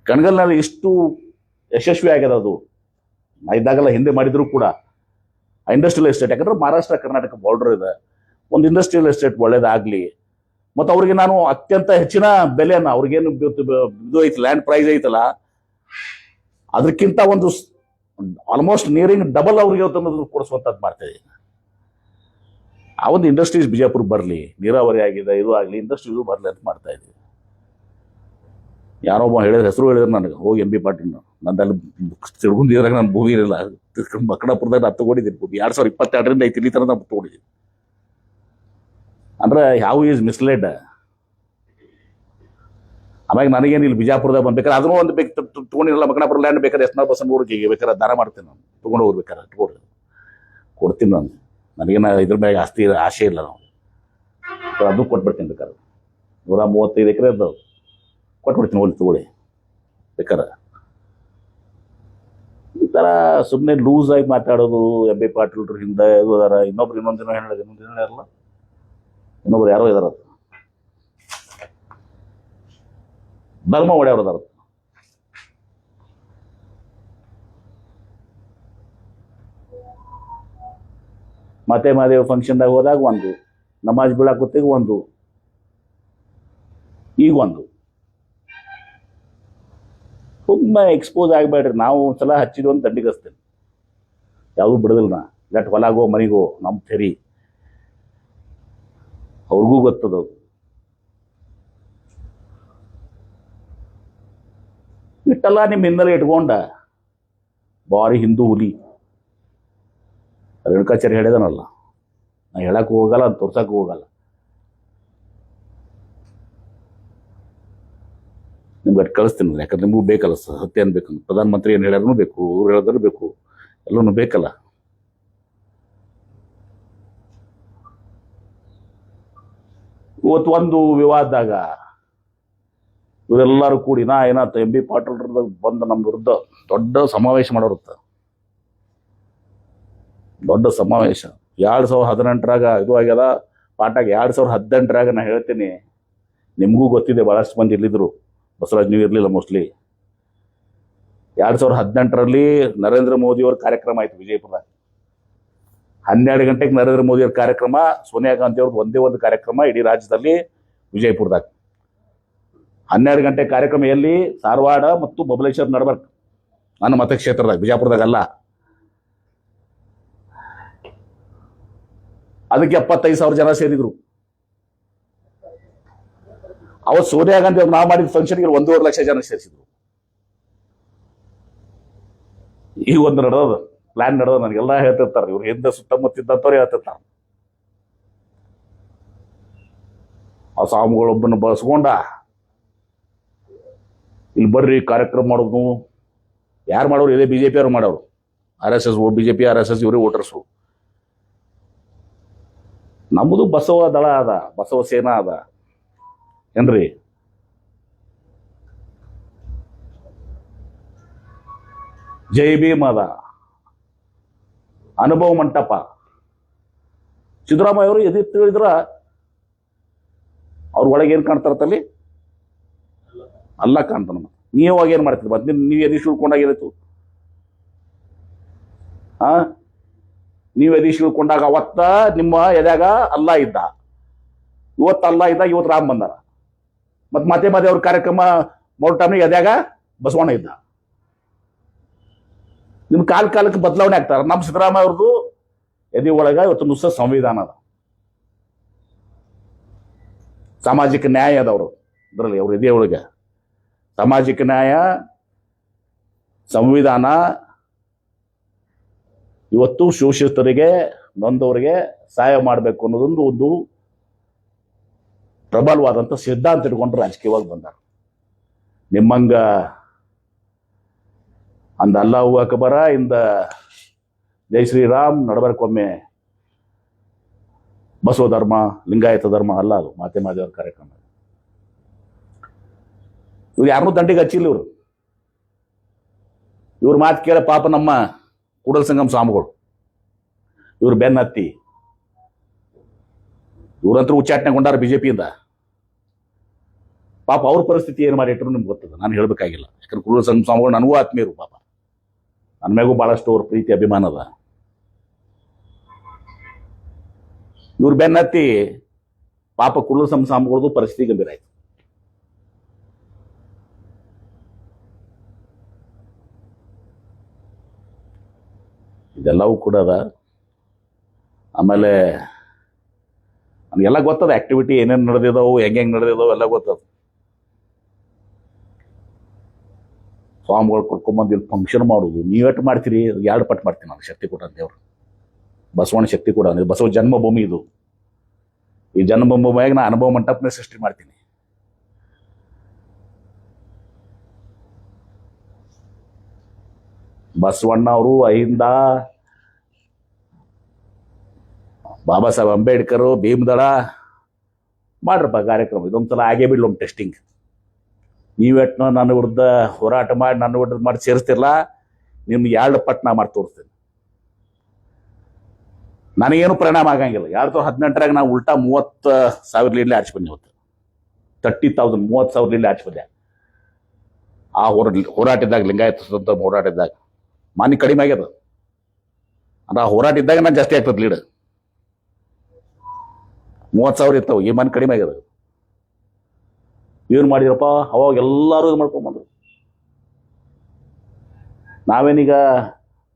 ಕಣಗಲ್ನಲ್ಲಿ ಇಷ್ಟು ಯಶಸ್ವಿ ಆಗ್ಯದ ಅದು. ನಾ ಇದ್ದಾಗೆಲ್ಲ ಹಿಂದೆ ಮಾಡಿದ್ರು ಕೂಡ ಇಂಡಸ್ಟ್ರಿಯಲ್ ಎಸ್ಟೇಟ್, ಯಾಕಂದ್ರೆ ಮಹಾರಾಷ್ಟ್ರ ಕರ್ನಾಟಕ ಬಾರ್ಡರ್ ಇದೆ, ಒಂದು ಇಂಡಸ್ಟ್ರಿಯಲ್ ಎಸ್ಟೇಟ್ ಒಳ್ಳೇದಾಗಲಿ. ಮತ್ತು ಅವ್ರಿಗೆ ನಾನು ಅತ್ಯಂತ ಹೆಚ್ಚಿನ ಬೆಲೆಯನ್ನು, ಅವ್ರಿಗೇನು ಇದು ಐತಿ ಲ್ಯಾಂಡ್ ಪ್ರೈಸ್ ಐತಲ್ಲ, ಅದಕ್ಕಿಂತ ಒಂದು ಆಲ್ಮೋಸ್ಟ್ ನಿಯರಿಂಗ್ ಡಬಲ್ ಅವ್ರಿಗೆ ಕೊಡಿಸುವಂಥದ್ದು ಮಾಡ್ತಾ ಇದ್ದೀನಿ. ಆ ಒಂದು ಇಂಡಸ್ಟ್ರೀಸ್ ಬಿಜಾಪುರ ಬರಲಿ, ನೀರಾವರಿ ಆಗಿದೆ, ಇದು ಆಗಲಿ, ಇಂಡಸ್ಟ್ರೀಸು ಬರಲಿ ಅಂತ ಮಾಡ್ತಾ ಇದ್ದೀವಿ. ಯಾರೊಬ್ಬ ಹೇಳಿದ್ರೆ, ಹೆಸರು ಹೇಳಿದ್ರೆ ನನಗೆ, ಹೋಗಿ MB ಪಾಟೀಲ್ ನಂದಲ್ಲಿ ತಿರುಗುಂದಿದ್ರಾಗ ನಾನು ಭೂಮಿ ಇರಲಿಲ್ಲ, ಮಕಣಾಪುರದಾಗ ನಾನು ತಗೊಂಡಿದ್ದೀನಿ ಭೂಮಿ. 2022ರಿಂದ ಐತಿ ಇಲ್ಲಿ ಥರ ನಾನು ತಗೊಂಡಿದ್ದೀನಿ. ಅಂದ್ರೆ ಯಾವ ಈಸ್ ಮಿಸ್ಲೆಡ್. ಆಮ್ಯಾಗ ನನಗೇನು ಇಲ್ಲಿ ಬಿಜಾಪುರದಾಗ ಬಂದ್ಬೇಕಾದ್ರೆ ಅದನ್ನೂ ಒಂದು ಬೇಕು ತೊಗೊಂಡಿರಲ್ಲ, ಮಕಣಾಪುರ ಲ್ಯಾಂಡ್ ಬೇಕಾದ್ರೆ ಎಸ್ನಾಳ್ ಬಸನಗೌಡ್ರಿಗೆ ಬೇಕಾದ್ರೆ ದಾನ ಮಾಡ್ತೀನಿ ನಾನು, ತೊಗೊಂಡು ಹೋಗ್ಬೇಕಾರೆ ಇಟ್ಕೊಡ್ರಿ, ಕೊಡ್ತೀನಿ ನಾನು. ನನಗೇನು ಇದ್ರ ಮ್ಯಾಗ ಆಸೆ ಇಲ್ಲ. ನಾವು ಅದು ಕೊಟ್ಬಿಡ್ತೀನಿ ಬೇಕಾದ್ರೆ. 135 ಎಕರೆ ಅದಾವ, ಕೊಟ್ಬಿಡ್ತೀನಿ, ಹೋಗಿ ತಗೊಳ್ಳಿ ಬೇಕಾರೆ. ಈ ಥರ ಸುಮ್ಮನೆ ಲೂಸ್ ಆಗಿ ಮಾತಾಡೋದು. MB ಪಾಟೀಲ್ರು ಹಿಂದೆ ಇದು ಅದಾರ. ಇನ್ನೊಂದು ದಿನ ಹೇಳಿದೆ, ಇನ್ನೊಂದು ದಿನ ಇರಲ್ಲ, ಇನ್ನೊಬ್ರು ಯಾರೋ ಇದಾರ, ಧರ್ಮ ಒಡೆಯವ್ರು ಅದಾರ. ಮತ್ತೆ ಮಾದೇವ ಫಂಕ್ಷನ್ದಾಗ ಹೋದಾಗ ಒಂದು, ನಮಾಜ್ ಬೀಳಾಕ ಹೊತ್ತಿಗೆ ಒಂದು, ಈಗ ಒಂದು. ಸುಮ್ಮನೆ ಎಕ್ಸ್ಪೋಸ್ ಆಗಬೇಡ್ರಿ. ನಾವು ಒಂದ್ಸಲ ಹಚ್ಚಿದ್ವಿ ಅಂತ ದಂಡಿಗಸ್ತೇನೆ, ಯಾವುದೂ ಬಿಡೋದಿಲ್ಲ ನಾ. ಇಲ್ಲಟ್ ಹೊಲಾಗೋ ಮನೆಗೋ ನಮ್ಮ ತೆರಿ, ಅವ್ರಿಗೂ ಗೊತ್ತದವು. ಇಟ್ಟಲ್ಲ ನಿಮ್ಮ ಹಿನ್ನೆಲೆ ಇಟ್ಕೊಂಡ ಬಾರಿ ಹಿಂದೂ ಹುಲಿ ರೇಣುಕಾಚಾರ್ಯ ಹೇಳಿದನಲ್ಲ, ನಾ ಹೇಳಕ್ಕೆ ಹೋಗಲ್ಲ, ಅದು ತೋರ್ಸಕ್ಕೆ ಹೋಗಲ್ಲ. ನಿಮ್ಗೆ ಅಟ್ಟು ಕಳಿಸ್ತೀನಿ, ಯಾಕಂದ್ರೆ ನಿಮಗೂ ಬೇಕಲ್ಲ ಸತ್ಯ ಏನು ಬೇಕಂದ್ರೆ. ಪ್ರಧಾನಮಂತ್ರಿ ಏನು ಹೇಳ್ಯಾರೂ ಬೇಕು, ಇವ್ರು ಹೇಳಿದ್ರು ಬೇಕು, ಎಲ್ಲನೂ ಬೇಕಲ್ಲ. ಇವತ್ತು ಒಂದು ವಿವಾದದಾಗ ಇವರೆಲ್ಲರೂ ಕೂಡಿ ನಾ ಏನಾಯ್ತು MB ಪಾಟೀಲ್ರ ಬಂದು ನಮ್ಮ ವಿರುದ್ಧ ದೊಡ್ಡ ಸಮಾವೇಶ ಮಾಡೋರುತ್ತ. ದೊಡ್ಡ ಸಮಾವೇಶ 2018ರಾಗ ಇದು ಆಗ್ಯದ, ಪಾಠಾಗ 2018ರಾಗ ನಾ ಹೇಳ್ತೀನಿ, ನಿಮಗೂ ಗೊತ್ತಿದೆ, ಭಾಳಷ್ಟು ಮಂದಿ ಇಲ್ಲಿದ್ರು, ಬಸವರಾಜ್ ನೀವು ಇರಲಿಲ್ಲ ಮೋಸ್ಟ್ಲಿ. 2018ರಲ್ಲಿ ನರೇಂದ್ರ ಮೋದಿಯವ್ರ ಕಾರ್ಯಕ್ರಮ ಆಯ್ತು ವಿಜಯಪುರದಾಗ. 12 ಗಂಟೆಗೆ ನರೇಂದ್ರ ಮೋದಿಯವ್ರ ಕಾರ್ಯಕ್ರಮ, ಸೋನಿಯಾ ಗಾಂಧಿ ಅವ್ರದ್ದು ಒಂದೇ ಒಂದು ಕಾರ್ಯಕ್ರಮ ಇಡೀ ರಾಜ್ಯದಲ್ಲಿ ವಿಜಯಪುರದಾಗ. 12 ಗಂಟೆ ಕಾರ್ಯಕ್ರಮ ಎಲ್ಲಿ? ಧಾರವಾಡ ಮತ್ತು ಬಬಲೇಶ್ವರ ನಡಬರ್ಕ್, ನನ್ನ ಮತಕ್ಷೇತ್ರದಾಗ, ಬಿಜಾಪುರದಾಗ ಅಲ್ಲ. ಅದಕ್ಕೆ 75,000 ಜನ ಸೇರಿದ್ರು. ಅವತ್ತು ಸೋನಿಯಾ ಗಾಂಧಿ ಅವ್ರು ನಾವು ಮಾಡಿದ ಫಂಕ್ಷನ್ಗೆ 1.5 ಲಕ್ಷ ಜನ ಸೇರಿಸಿದ್ರು. ಈ ಒಂದು ನಡೆದ ಪ್ಲಾನ್ ನಡೆದ ನನಗೆಲ್ಲ ಹೇಳ್ತಿರ್ತಾರೆ, ಇವ್ರು ಹಿಂದೆ ಸುತ್ತಮುತ್ತಿದ್ದಂಥವ್ರು ಹೇಳ್ತಿರ್ತಾರೆ. ಆ ಸ್ವಾಮಿಗಳೊಬ್ಬನ ಬಳಸ್ಕೊಂಡ ಇಲ್ಲಿ ಬರ್ರಿ ಕಾರ್ಯಕ್ರಮ ಮಾಡೋದು. ಯಾರು ಮಾಡೋರು? ಇದೇ ಬಿಜೆಪಿ ಅವ್ರು ಮಾಡೋರು. RSS ಬಿಜೆಪಿ RSS ಇವರೇ ವೋಟರ್ಸು. ನಮ್ಮದು ಬಸವ ದಳ ಅದ, ಬಸವ ಸೇನಾ ಅದ ಏನ್ರಿ. ಜೈ ಭೀಮ್ ಅದ, ಅನುಭವ ಮಂಟಪ. ಸಿದ್ದರಾಮಯ್ಯ ಅವರು ಎದಿ ತಿಳಿದ್ರ ಅವ್ರ ಒಳಗೆ ಏನ್ ಕಾಣ್ತಾರತ್ತಲ್ಲಿ? ಅಲ್ಲ ಕಾಣ್ತಾನ. ನೀವಾಗ ಏನ್ ಮಾಡ್ತೀರಿ? ಮತ್ತೆ ನೀವು ಎದಿ ಸುಳ್ಕೊಂಡಾಗ ಏನಾಯ್ತು? ನೀವು ಎದಿ ಸುಳ್ಕೊಂಡಾಗ ಅವತ್ತ ನಿಮ್ಮ ಎದ್ಯಾಗ ಅಲ್ಲ ಇದ್ದ, ಇವತ್ತು ಅಲ್ಲ ಇದ್ದ, ಇವತ್ತು ರಾಮ್ ಬಂದಾರ. ಮತ್ತೆ ಅವ್ರ ಕಾರ್ಯಕ್ರಮ ಮಾಡೋ ಟೈಮ್ನಾಗ ಎದ್ಯಾಗ ಬಸವಣ್ಣ ಇದ್ದ. ನಿಮ್ ಕಾಲಕ್ಕೆ ಬದಲಾವಣೆ ಆಗ್ತಾರ. ನಮ್ಮ ಸಿದ್ದರಾಮಯ್ಯ ಅವ್ರದ್ದು ಎದಿ ಒಳಗ ಇವತ್ತು ನುಸ ಸಂವಿಧಾನ ಅದ, ಸಾಮಾಜಿಕ ನ್ಯಾಯ ಅದವರು. ಇದರಲ್ಲಿ ಅವ್ರ ಎದೆ ಒಳಗೆ ಸಾಮಾಜಿಕ ನ್ಯಾಯ, ಸಂವಿಧಾನ. ಇವತ್ತು ಶೋಷಿತರಿಗೆ, ನೊಂದವರಿಗೆ ಸಹಾಯ ಮಾಡಬೇಕು ಅನ್ನೋದೊಂದು ಒಂದು ಪ್ರಬಲವಾದಂಥ ಸಿದ್ಧಾಂತ ಇಟ್ಕೊಂಡು ರಾಜಕೀಯವಾಗಿ ಬಂದಾರ. ನಿಮ್ಮಂಗ ಅಂದ ಅಲ್ಲಾಹು ಅಕ್ಬರ ಇಂದ ಜೈ ಶ್ರೀರಾಮ್ ನಡಬರ್ಕೊಮ್ಮೆ ಬಸವ ಧರ್ಮ, ಲಿಂಗಾಯತ ಧರ್ಮ ಅಲ್ಲ ಅದು. ಮಾತೆಮಾದೇವರ ಕಾರ್ಯಕ್ರಮ. ಇವ್ರು ಯಾರನ್ನೂ ದಂಡಿಗೆ ಹಚ್ಚಿಲ್ಲ. ಇವ್ರ ಮಾತು ಕೇಳ ಪಾಪ ನಮ್ಮ ಕೂಡಲ ಸಂಗಮ ಸ್ವಾಮಿಗಳು ಇವ್ರು ಬೆನ್ನತ್ತಿ, ಇವ್ರಂತರೂ ಉಚ್ಚಾಟನೆಗೊಂಡಾರ ಬಿಜೆಪಿಯಿಂದ. ಪಾಪ ಅವ್ರ ಪರಿಸ್ಥಿತಿ ಏನು ಮಾಡಿಟ್ರು ನಿಮ್ಗೆ ಗೊತ್ತದ, ನಾನು ಹೇಳ್ಬೇಕಾಗಿಲ್ಲ. ಯಾಕಂದ್ರೆ ಕೂಡಲ ಸಂಗಮ ಸ್ವಾಮಿಗಳು ನನಗೂ ಆತ್ಮೀಯರು. ಪಾಪ ನನ್ನ ಮ್ಯಾಗೂ ಬಹಳಷ್ಟು ಅವ್ರ ಪ್ರೀತಿ ಅಭಿಮಾನ ಅದ. ಇವ್ರು ಬೆನ್ನತ್ತಿ ಪಾಪ ಕೂಡಲ ಸಂಗಮ ಸ್ವಾಮಿಗಳದ್ದು ಪರಿಸ್ಥಿತಿ ಗಂಭೀರ ಆಯ್ತು. ಇದೆಲ್ಲವೂ ಕೂಡ ಅದ. ಆಮೇಲೆ ನನಗೆಲ್ಲ ಗೊತ್ತದ, ಆಕ್ಟಿವಿಟಿ ಏನೇನು ನಡೆದಿದ್ದಾವು, ಹೆಂಗೆ ನಡೆದಿದ್ದಾವೆ ಎಲ್ಲ ಗೊತ್ತದ. ಸ್ವಾಮಿಗಳು ಕರ್ಕೊಂಬಂದು ಇಲ್ಲಿ ಫಂಕ್ಷನ್ ಮಾಡೋದು. ನೀವೆಟ್ಟು ಮಾಡ್ತೀರಿ? 2 ಪಟ್ಟು ಮಾಡ್ತೀನಿ ನಾನು. ಶಕ್ತಿ ಕೊಟ್ಟ ದೇವ್ರು, ಬಸವಣ್ಣ ಶಕ್ತಿ ಕೂಡ. ಬಸವ ಜನ್ಮಭೂಮಿ ಇದು. ಈ ಜನ್ಮಭೂಮಿಯಾಗಿ ನಾ ಅನುಭವ ಮಂಟಪನೇ ಸೃಷ್ಟಿ ಮಾಡ್ತೀನಿ. ಬಸವಣ್ಣ ಅವರು ಅಹಿಂದ, ಬಾಬಾ ಸಾಹೇಬ್ ಅಂಬೇಡ್ಕರ್, ಭೀಮದಳ ಮಾಡ್ರಪ್ಪ ಕಾರ್ಯಕ್ರಮ. ಇದೊಂದ್ಸಲ ಆಗೇ ಬಿಡ್ಲೊಮ್ಮೆ ಟೆಸ್ಟಿಂಗ್. ನೀವೆಟ್ನ ನನ್ನ ವಿರುದ್ಧ ಹೋರಾಟ ಮಾಡಿ ನನ್ನ ವಿರುದ್ಧ ಮಾಡಿ ಸೇರಿಸ್ತಿರಲ್ಲ, ನಿಮ್ಗೆ 2 ಪಟ್ಟು ನಾ ಮಾಡಿ ತೋರಿಸ್ತೀನಿ. ನನಗೇನು ಪರಿಣಾಮ ಆಗಂಗಿಲ್ಲ. 2018ರಾಗ ನಾವು ಉಲ್ಟಾ 30,000 ಲೀಡ್ಲಿ ಆಚೆ ಬಂದೆ. ಇವತ್ತು 30,000 30,000 ಲೀಡ್ಲಿ ಆಚೆ ಬಂದೆ. ಆ ಹೋರಾಟದಾಗ, ಲಿಂಗಾಯತ ಹೋರಾಟದಾಗ ಮಾನಿ ಕಡಿಮೆ ಆಗ್ಯದ. ಅಂದ್ರೆ ಆ ಹೋರಾಟ ಇದ್ದಾಗ ನಾನು ಜಾಸ್ತಿ ಆಗ್ತದೆ ಲೀಡ್. 30,000 ಇರ್ತಾವೆ, ಈ ಮನೆ ಕಡಿಮೆ ಆಗ್ಯದ. ಏನು ಮಾಡಿರಪ್ಪ? ಅವಾಗ ಎಲ್ಲರೂ ಇದು ಮಾಡ್ಕೊಂಬಂದ್ರು. ನಾವೇನೀಗ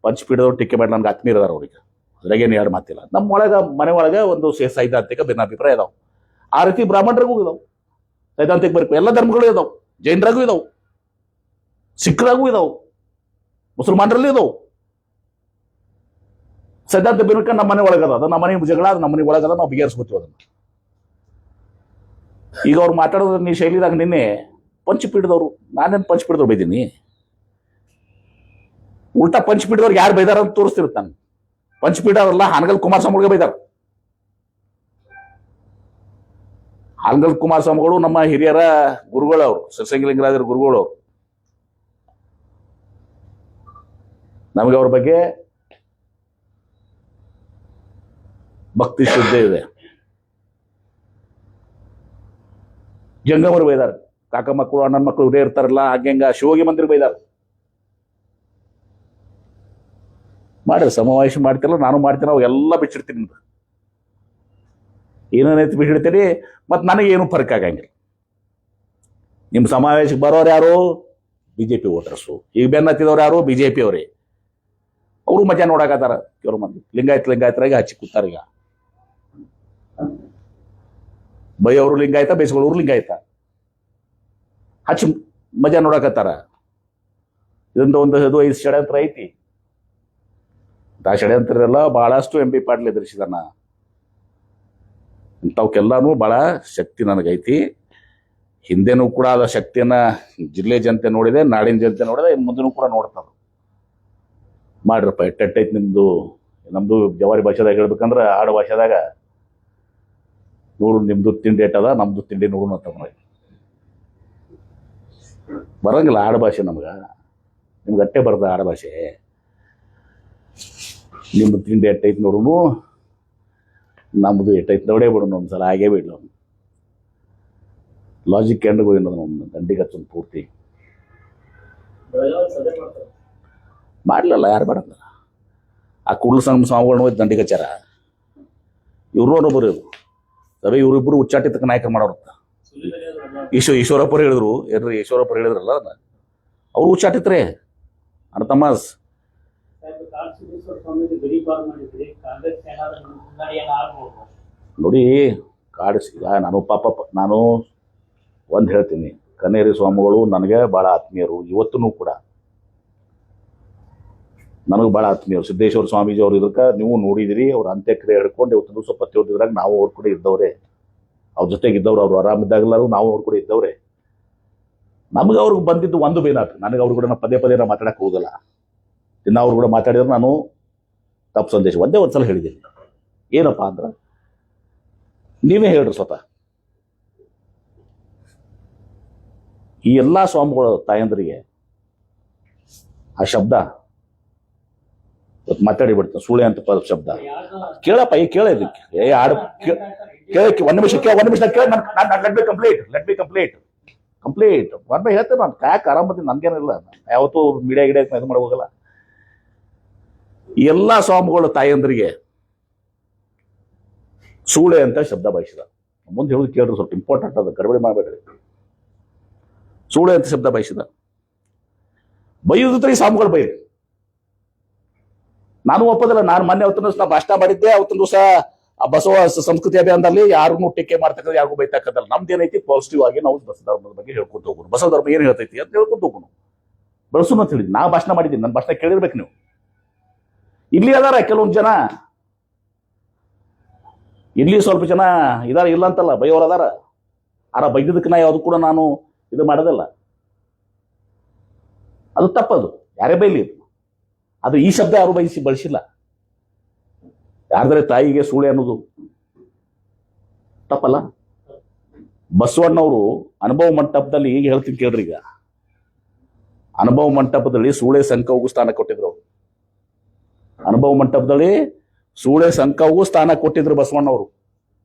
ಪಂಚಪೀಠದವ್ರು ಟೀಕೆ ಮಾಡಿ ನನ್ಗೆ ಆತ್ಮೀಯ ಇದಾರೆ ಅವ್ರಿಗೆ, ಅದ್ರಾಗೇನು 2 ಮಾತಿಲ್ಲ. ನಮ್ಮ ಒಳಗೆ ಮನೆ ಒಳಗೆ ಒಂದು ಸೈದ್ಧಾಂತಿಕ ಭಿನ್ನಾಭಿಪ್ರಾಯ ಇದಾವೆ. ಆ ರೀತಿ ಬ್ರಾಹ್ಮಣರಿಗೂ ಇದಾವೆ, ಸೈದ್ಧಾಂತಿಕ ಬರೀ ಎಲ್ಲ ಧರ್ಮಗಳು ಇದಾವೆ. ಜೈನರಾಗೂ ಇದಾವೆ, ಸಿಖ್ರಾಗೂ ಇದಾವೆ, ಮುಸಲ್ಮಾನರಲ್ಲಿ ಇದಾವೆ. ಸೈದ್ಧಾಂತ ಭಿನ್ನಕ ನಮ್ಮ ಮನೆ ಒಳಗದ. ಅದು ನಮ್ಮ ಮನೆ ಜಗಳ, ಅದು ನಮ್ಮ ಮನೆ ಒಳಗದ. ನಾವು ಬಗೆಹರಿಸ್ಕೊತೀವಿ ಅದನ್ನು. ಈಗ ಅವ್ರು ಮಾತಾಡೋದು ನೀ ಶೈಲಿದಾಗ ನಿನ್ನೆ ಪಂಚಪೀಠದವ್ರು, ನಾನೇನು ಪಂಚಪೀಠದವ್ರು ಬೈದೀನಿ? ಉಲ್ಟಾ ಪಂಚಪೀಠದವ್ರಿಗೆ ಯಾರು ಬೈದಾರ ಅಂತ ತೋರಿಸ್ತಿರುತ್ತೆ ನಾನು. ಪಂಚಪೀಠ ಅವರೆಲ್ಲ ಹಾನಗಲ್ ಕುಮಾರಸ್ವಾಮಿಗಳಿಗೆ ಬೈದಾರ. ಹಾನಗಲ್ ಕುಮಾರಸ್ವಾಮಿಗಳು ನಮ್ಮ ಹಿರಿಯರ ಗುರುಗಳು, ಅವರು ಶಿವಸಂಗಿಲಿಂಗರಾಜರ ಗುರುಗಳು. ಅವರು ನಮಗೆ ಅವ್ರ ಬಗ್ಗೆ ಭಕ್ತಿ ಶ್ರದ್ಧೆ ಇದೆ. ಜಂಗಮರು ಬೈದಾರ, ಕಾಕ ಮಕ್ಕಳು ಅಣ್ಣನ ಮಕ್ಕಳು ಇವರೇ ಇರ್ತಾರಲ್ಲ ಹಂಗ ಶಿವೋಗಿ ಮಂದಿರ ಬೈದಾರ. ಮಾಡ್ರಿ ಸಮಾವೇಶ ಮಾಡ್ತಿರಲ್ಲ, ನಾನು ಮಾಡ್ತೀನಿ, ಅವಾಗೆಲ್ಲ ಬಿಚ್ಚಿಡ್ತೀನಿ. ನಿಮ್ದು ಏನೇನೈತಿ ಬಿಚ್ಚಿಡ್ತೀರಿ, ಮತ್ತು ನನಗೇನು ಫರ್ಕ್ ಆಗಂಗಿಲ್ಲ. ನಿಮ್ಮ ಸಮಾವೇಶಕ್ಕೆ ಬರೋರು ಯಾರು? BJP voters. ಈಗ ಬೆನ್ನ ಹತ್ತಿದವ್ರು ಯಾರು? BJP ಅವರೇ. ಅವರು ಮಜಾ ನೋಡಕತ್ತಾರ. ಕೆಲವು ಮಂದಿ ಲಿಂಗಾಯತರಾಗ ಹಚ್ಚಿ ಕೂತಾರ. ಈಗ ಬೈಯವರು ಲಿಂಗಾಯತ, ಬೇಯಿಸ್ಕೊಳ್ಳೋರು ಲಿಂಗಾಯತ ಹಚ್ಚಿ ಮಜಾ ನೋಡಕತ್ತಾರ. ಇದೊಂದು 5 ಷಡ್ಯಂತ್ರ ಐತಿ. ಆ ಷಡ್ಯಂತ್ರ ಎಲ್ಲ ಬಹಳಷ್ಟು MP ಪಾಟೀಲ್ ಎದುರಿಸಿದಾನ. ಇಂಥವಕ್ಕೆಲ್ಲಾನು ಬಹಳ ಶಕ್ತಿ ನನಗೈತಿ. ಹಿಂದೆನೂ ಕೂಡ ಅದ ಶಕ್ತಿಯನ್ನ ಜಿಲ್ಲೆ ಜನತೆ ನೋಡಿದೆ, ನಾಡಿನ ಜನತೆ ನೋಡಿದೆ, ಇನ್ನು ಮುಂದೆನೂ ಕೂಡ ನೋಡ್ತಾರೆ. ಮಾಡ್ರಪ್ಪ, ಎಟ್ಟೈತಿ ನಿಮ್ದು. ನಮ್ದು ಜವಾರಿ ಭಾಷೆದಾಗ ಹೇಳ್ಬೇಕಂದ್ರೆ ಆಡು ಭಾಷೆದಾಗ ನೋಡು, ನಿಮ್ದು ತಿಂಡಿ ಎಟ್ಟದ, ನಮ್ದು ತಿಂಡಿ ನೋಡು ಅಂತ ಬರಂಗಿಲ್ಲ ಆಡು ಭಾಷೆ ನಿಮ್ಗೆ ಅಟ್ಟೆ ಬರ್ತದ ಆಡು ಭಾಷೆ. ನಿಮ್ದು ತಿಂಡಿ ಎಟ್ಟೈತಿ ನೋಡುನು, ನಮ್ದು ಎಟ್ಟೈತಿ ನೋಡೇ ಬಿಡೋನು ಒಂದ್ಸಲ, ಹಾಗೇ ಬಿಡ್ಲು. ಲಾಜಿಕ್ ಎಂಡ್ಗೂ ಏನದು ದಂಡಿಗೆ ಹಚ್ಚೊಂದು ಪೂರ್ತಿ ಮಾಡ್ಲಿಲ್ಲ. ಯಾರು ಬೇಡ ಆ ಕುಡ್ಲು ಸಂಘ ಸ್ವಾಮಿಗಳನ್ನ ಹೋಗಿ ದಂಡಿಗೆ ಹಚ್ಚಾರ. ಇವರು ಅನ್ನೋಬ್ಬರು ಸಭೆ, ಇವರಿಬ್ಬರು ಉಚ್ಚಾಟಿತಕ್ಕೆ ನಾಯಕರು ಮಾಡೋರು. ಈಶ್ವರಪ್ಪರು ಹೇಳಿದ್ರು, ಏನ್ರಿ ಈಶ್ವರಪ್ಪರು ಹೇಳಿದ್ರಲ್ಲ, ಅವ್ರು ಉಚ್ಚಾಟಿತ್ರೆ ಅರ್ಥಮಾಸ್. ನೋಡಿ ಕಾಡಿಸಿದ ನಾನು ಒಂದು ಹೇಳ್ತೀನಿ, ಕನ್ನೇರಿ ಸ್ವಾಮಿಗಳು ನನಗೆ ಭಾಳ ಆತ್ಮೀಯರು. ಇವತ್ತೂ ಕೂಡ ನನಗೆ ಭಾಳ ಆತ್ಮೀಯರು. ಸಿದ್ದೇಶ್ವರ ಸ್ವಾಮೀಜಿ ಅವ್ರು ಇದಕ್ಕೆ ನೀವು ನೋಡಿದಿರಿ. ಅವ್ರ ಅಂತ್ಯಕ್ರಿಯೆ ಹಿಡ್ಕೊಂಡು ಇವತ್ತು ದಿವಸ ಪತ್ಯೋದಿದ್ರಾಗ ನಾವು ಅವ್ರ ಕೂಡ ಇದ್ದವ್ರೆ, ಅವ್ರ ಜೊತೆಗೆ ಇದ್ದವ್ರು. ಅವ್ರು ಆರಾಮಿದ್ದಾಗಲಾರು ನಾವು ಅವ್ರ ಕೂಡ ಇದ್ದವ್ರೆ. ನಮಗೆ ಅವ್ರಿಗೆ ಬಂದಿದ್ದು ಒಂದು ಬೇನಾತು. ನನಗೆ ಅವ್ರು ಕೂಡ ಪದೇ ಪದೇ ಮಾತಾಡಕ್ಕೆ ಹೋಗಲ್ಲ. ಇನ್ನು ಅವ್ರು ಕೂಡ ಮಾತಾಡಿದ್ರೆ ನಾನು ತಪ್ಪು ಸಂದೇಶ ಒಂದ್ಸಲ ಹೇಳಿದ್ದೀನಿ. ಏನಪ್ಪ ಅಂದ್ರೆ, ನೀವೇ ಹೇಳ್ರಿ ಸ್ವತಃ, ಈ ಎಲ್ಲ ಸ್ವಾಮಿಗಳು ತಾಯಂದ್ರಿಗೆ ಆ ಶಬ್ದ ಮಾತಾಡಿ ಬಿಡ್ತಾನೆ, ಸುಳೆ ಅಂತ ಶಬ್ದ. ಕೇಳಪ್ಪ, ಈ ಕೇಳ ಇದಕ್ಕೆ ಆಡು ಕೇಳಕ್ಕೆ ಒಂದು ನಿಮಿಷ ಕೇಳ. ಲೆಟ್ ಬಿ ಕಂಪ್ಲೀಟ್ ಒಂದು ಹೇಳ್ತೇನೆ. ನಾನು ಕಾಯಕ್ಕೆ ಆರಾಮದಿ, ನನ್ಗೇನಿಲ್ಲ. ಯಾವತ್ತೂ ಮೀಡಿಯಾ ಇದು ಮಾಡಿ ಹೋಗಲ್ಲ. ಎಲ್ಲ ಸ್ವಾಮಿಗಳು ತಾಯಂದ್ರಿಗೆ ಸೂಳೆ ಅಂತ ಶಬ್ದ ಬಯಸಿದ. ಮುಂದೆ ಹೇಳೋದು ಕೇಳ್ರಿ, ಸ್ವಲ್ಪ ಇಂಪಾರ್ಟೆಂಟ್ ಅದು, ಗಡಬಡಿ ಮಾಡಬೇಡ್ರಿ. ಸೂಳೆ ಅಂತ ಶಬ್ದ ಬಯಸಿದ. ಬೈಯುದ್ರೆ ಈ ಸ್ವಾಮಿಗಳು ಬೈರಿ. ನಾನು ಒಪ್ಪೋದಿಲ್ಲ. ನಾನು ಮೊನ್ನೆ ಅವತ್ತಿನ ದಿವಸ ಭಾಷಣ ಮಾಡಿದ್ದೆ. ಅವತ್ತಿನ ದಿವಸ ಆ ಬಸವ ಸಂಸ್ಕೃತಿ ಅಭಿಯಾನದಲ್ಲಿ ಯಾರನ್ನೂ ಟೀಕೆ ಮಾಡ್ತಕ್ಕಂಥ, ಯಾರಿಗೂ ಬೈತಕ್ಕಂಥಲ್ಲ. ನಮ್ದೇನೈತಿ ಪಾಸಿಟಿವ್ ಆಗಿ ನಾವು ಬಸವ ಧರ್ಮದ ಬಗ್ಗೆ ಹೇಳ್ಕೊಂತ ಹೋಗೋಣ. ಬಸವ ಧರ್ಮ ಏನು ಹೇಳ್ತೈತಿ ಅಂತ ಹೇಳ್ಕೊಂತ ಹೋಗೋಣ, ಬೆಳೆಸೋಣ ಅಂತ ಹೇಳಿದ್ವಿ. ನಾ ಭಾಷಣ ಮಾಡಿದ್ದೀನಿ, ನನ್ನ ಭಾಷಣ ಕೇಳಿರ್ಬೇಕು ನೀವು. ಇಲ್ಲಿ ಅದಾರ ಕೆಲವೊಂದು ಜನ, ಇಲ್ಲಿ ಸ್ವಲ್ಪ ಜನ ಇದಾರ, ಇಲ್ಲ ಅಂತಲ್ಲ, ಬೈಯೋರು ಅದಾರ. ಬೈದಿದ್ದಕ್ಕೆ ನಾ ಯಾವುದು ಕೂಡ ನಾನು ಇದು ಮಾಡೋದಲ್ಲ. ಅದು ತಪ್ಪದು, ಯಾರೇ ಬೈಲಿ. ಅದು ಈ ಶಬ್ದ ಯಾರು ಬಳಸಿಲ್ಲ. ಯಾರ್ದರೆ ತಾಯಿಗೆ ಸೂಳೆ ಅನ್ನೋದು ತಪ್ಪಲ್ಲ. ಬಸವಣ್ಣವರು ಅನುಭವ ಮಂಟಪದಲ್ಲಿ ಈಗ ಹೇಳ್ತೀನಿ ಕೇಳ್ರಿ. ಈಗ ಅನುಭವ ಮಂಟಪದಲ್ಲಿ ಸೂಳೆ ಸಂಕವಗೂ ಸ್ಥಾನ ಕೊಟ್ಟಿದ್ರು. ಅನುಭವ ಮಂಟಪದಲ್ಲಿ ಸೂಳೆ ಸಂಕವಗೂ ಸ್ಥಾನ ಕೊಟ್ಟಿದ್ರು ಬಸವಣ್ಣವರು,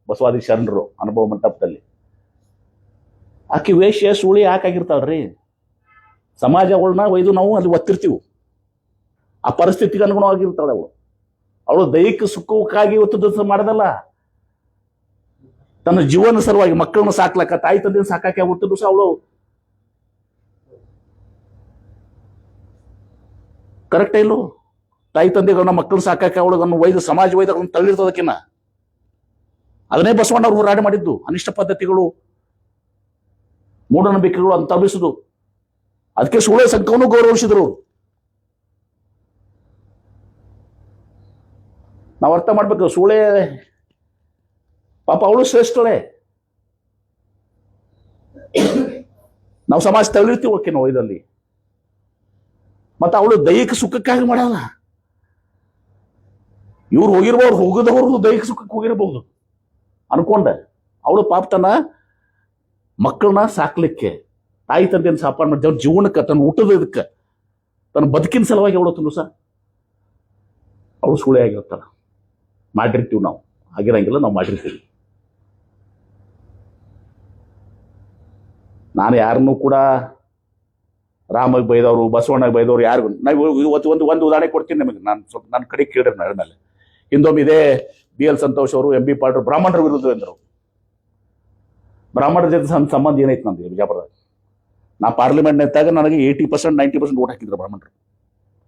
ಬಸವಾದಿ ಶರಣರು. ಅನುಭವ ಮಂಟಪದಲ್ಲಿ ಆಕಿ ವೇಶ್ಯ ಸೂಳೆ ಯಾಕಾಗಿರ್ತಾಳ್ರಿ? ಸಮಾಜಗಳನ್ನ ಒಯ್ದು ನಾವು ಅಲ್ಲಿ ಒತ್ತಿರ್ತೀವಿ. ಆ ಪರಿಸ್ಥಿತಿಗೆ ಅನುಗುಣವಾಗಿರ್ತಾಳೆ ಅವಳು ದೈಹಿಕ ಸುಖಕ್ಕಾಗಿ ಇವತ್ತು ದಿವಸ ಮಾಡೋದಲ್ಲ, ತನ್ನ ಜೀವನ ಸಲುವಾಗಿ ಮಕ್ಕಳನ್ನ ಸಾಕ್ಲಕ್ಕ, ತಾಯಿ ತಂದೆನ ಸಾಕಾಕೆ ಇವತ್ತು ದಿವಸ ಅವಳು ಕರೆಕ್ಟೇ ಇಲ್ಲೋ? ತಾಯಿ ತಂದೆಗಳನ್ನ ಮಕ್ಕಳನ್ನ ಸಾಕಾಕೆ ಅವಳನ್ನು ಒಯ್ದು ಸಮಾಜ ಒಯ್ದಗಳನ್ನು ತಳ್ಳಿರ್ತದಕ್ಕಿನ್ನ. ಅದನ್ನೇ ಬಸವಣ್ಣವ್ರು ಹೋರಾಟ ಮಾಡಿದ್ದು. ಅನಿಷ್ಟ ಪದ್ಧತಿಗಳು, ಮೂಢನಂಬಿಕೆಗಳು ಅಂತ ತಬ್ಬಿಸುದು. ಅದಕ್ಕೆ ಸೂಳೆ ಸಂಘವನ್ನು ಗೌರವಿಸಿದ್ರು. ನಾವು ಅರ್ಥ ಮಾಡ್ಬೇಕು, ಸೂಳೆ ಪಾಪ ಅವಳು ಶ್ರೇಷ್ಠಳೆ. ನಾವು ಸಮಾಜ ತಳ್ಳಿರ್ತೀವಿ ಓಕೆ ನಾವು ಇದರಲ್ಲಿ. ಮತ್ತೆ ಅವಳು ದೈಹಿಕ ಸುಖಕ್ಕಾಗಿ ಮಾಡಲ್ಲ. ಇವ್ರು ಹೋಗಿರ್ಬೋದು, ಹೋಗದವರು ದೈಹಿಕ ಸುಖಕ್ಕೆ ಹೋಗಿರ್ಬಹುದು ಅನ್ಕೊಂಡೆ. ಅವಳು ಪಾಪ ತನ್ನ ಮಕ್ಕಳನ್ನ ಸಾಕ್ಲಿಕ್ಕೆ, ತಾಯಿ ತಂದೆಯನ್ನು ಸಾಪಾಡು ಮಾಡಿ ಅವ್ರ ಜೀವನಕ್ಕೆ, ತನ್ನ ಊಟದ ಇದಕ್ಕೆ, ತನ್ನ ಬದುಕಿನ ಸಲುವಾಗಿ ಅವಳು ತುಂಬ ಅವಳು ಸೂಳೆ ಆಗಿರ್ತಾಳ. ಮಾಡಿರ್ತೀವಿ ನಾವು, ಆಗಿರಂಗಿಲ್ಲ, ನಾವು ಮಾಡಿರ್ತೀವಿ. ನಾನು ಯಾರನ್ನೂ ಕೂಡ ರಾಮಗೆ ಬೈದವರು ಬಸವಣ್ಣಗೆ ಬೈದವರು ಯಾರಿಗೂ ನಾವು ಇವತ್ತು ಒಂದು ಉದಾಹರಣೆ ಕೊಡ್ತೀನಿ ನಿಮಗೆ. ನಾನು ಸ್ವಲ್ಪ ನನ್ನ ಕಡೆ ಕೇಳ್ರಿ ನನ್ನ ಮೇಲೆ. ಹಿಂದೊಮ್ಮೆ ಇದೇ BL ಸಂತೋಷ್ ಅವರು MB ಪಾಟೀಲ್ ಬ್ರಾಹ್ಮಣರ ವಿರುದ್ಧ ಎಂದರು. ಬ್ರಾಹ್ಮಣರ ಜೊತೆ ಸಂಬಂಧ ಏನೈತೆ ನಂದು ಬಿಜಾಪುರದಾಗ? ನಾ ಪಾರ್ಲಿಮೆಂಟ್ ನಿಂತಾಗ ನನಗೆ 80% 90% ಓಟ್ ಹಾಕಿದ್ರು ಬ್ರಾಹ್ಮಣರು.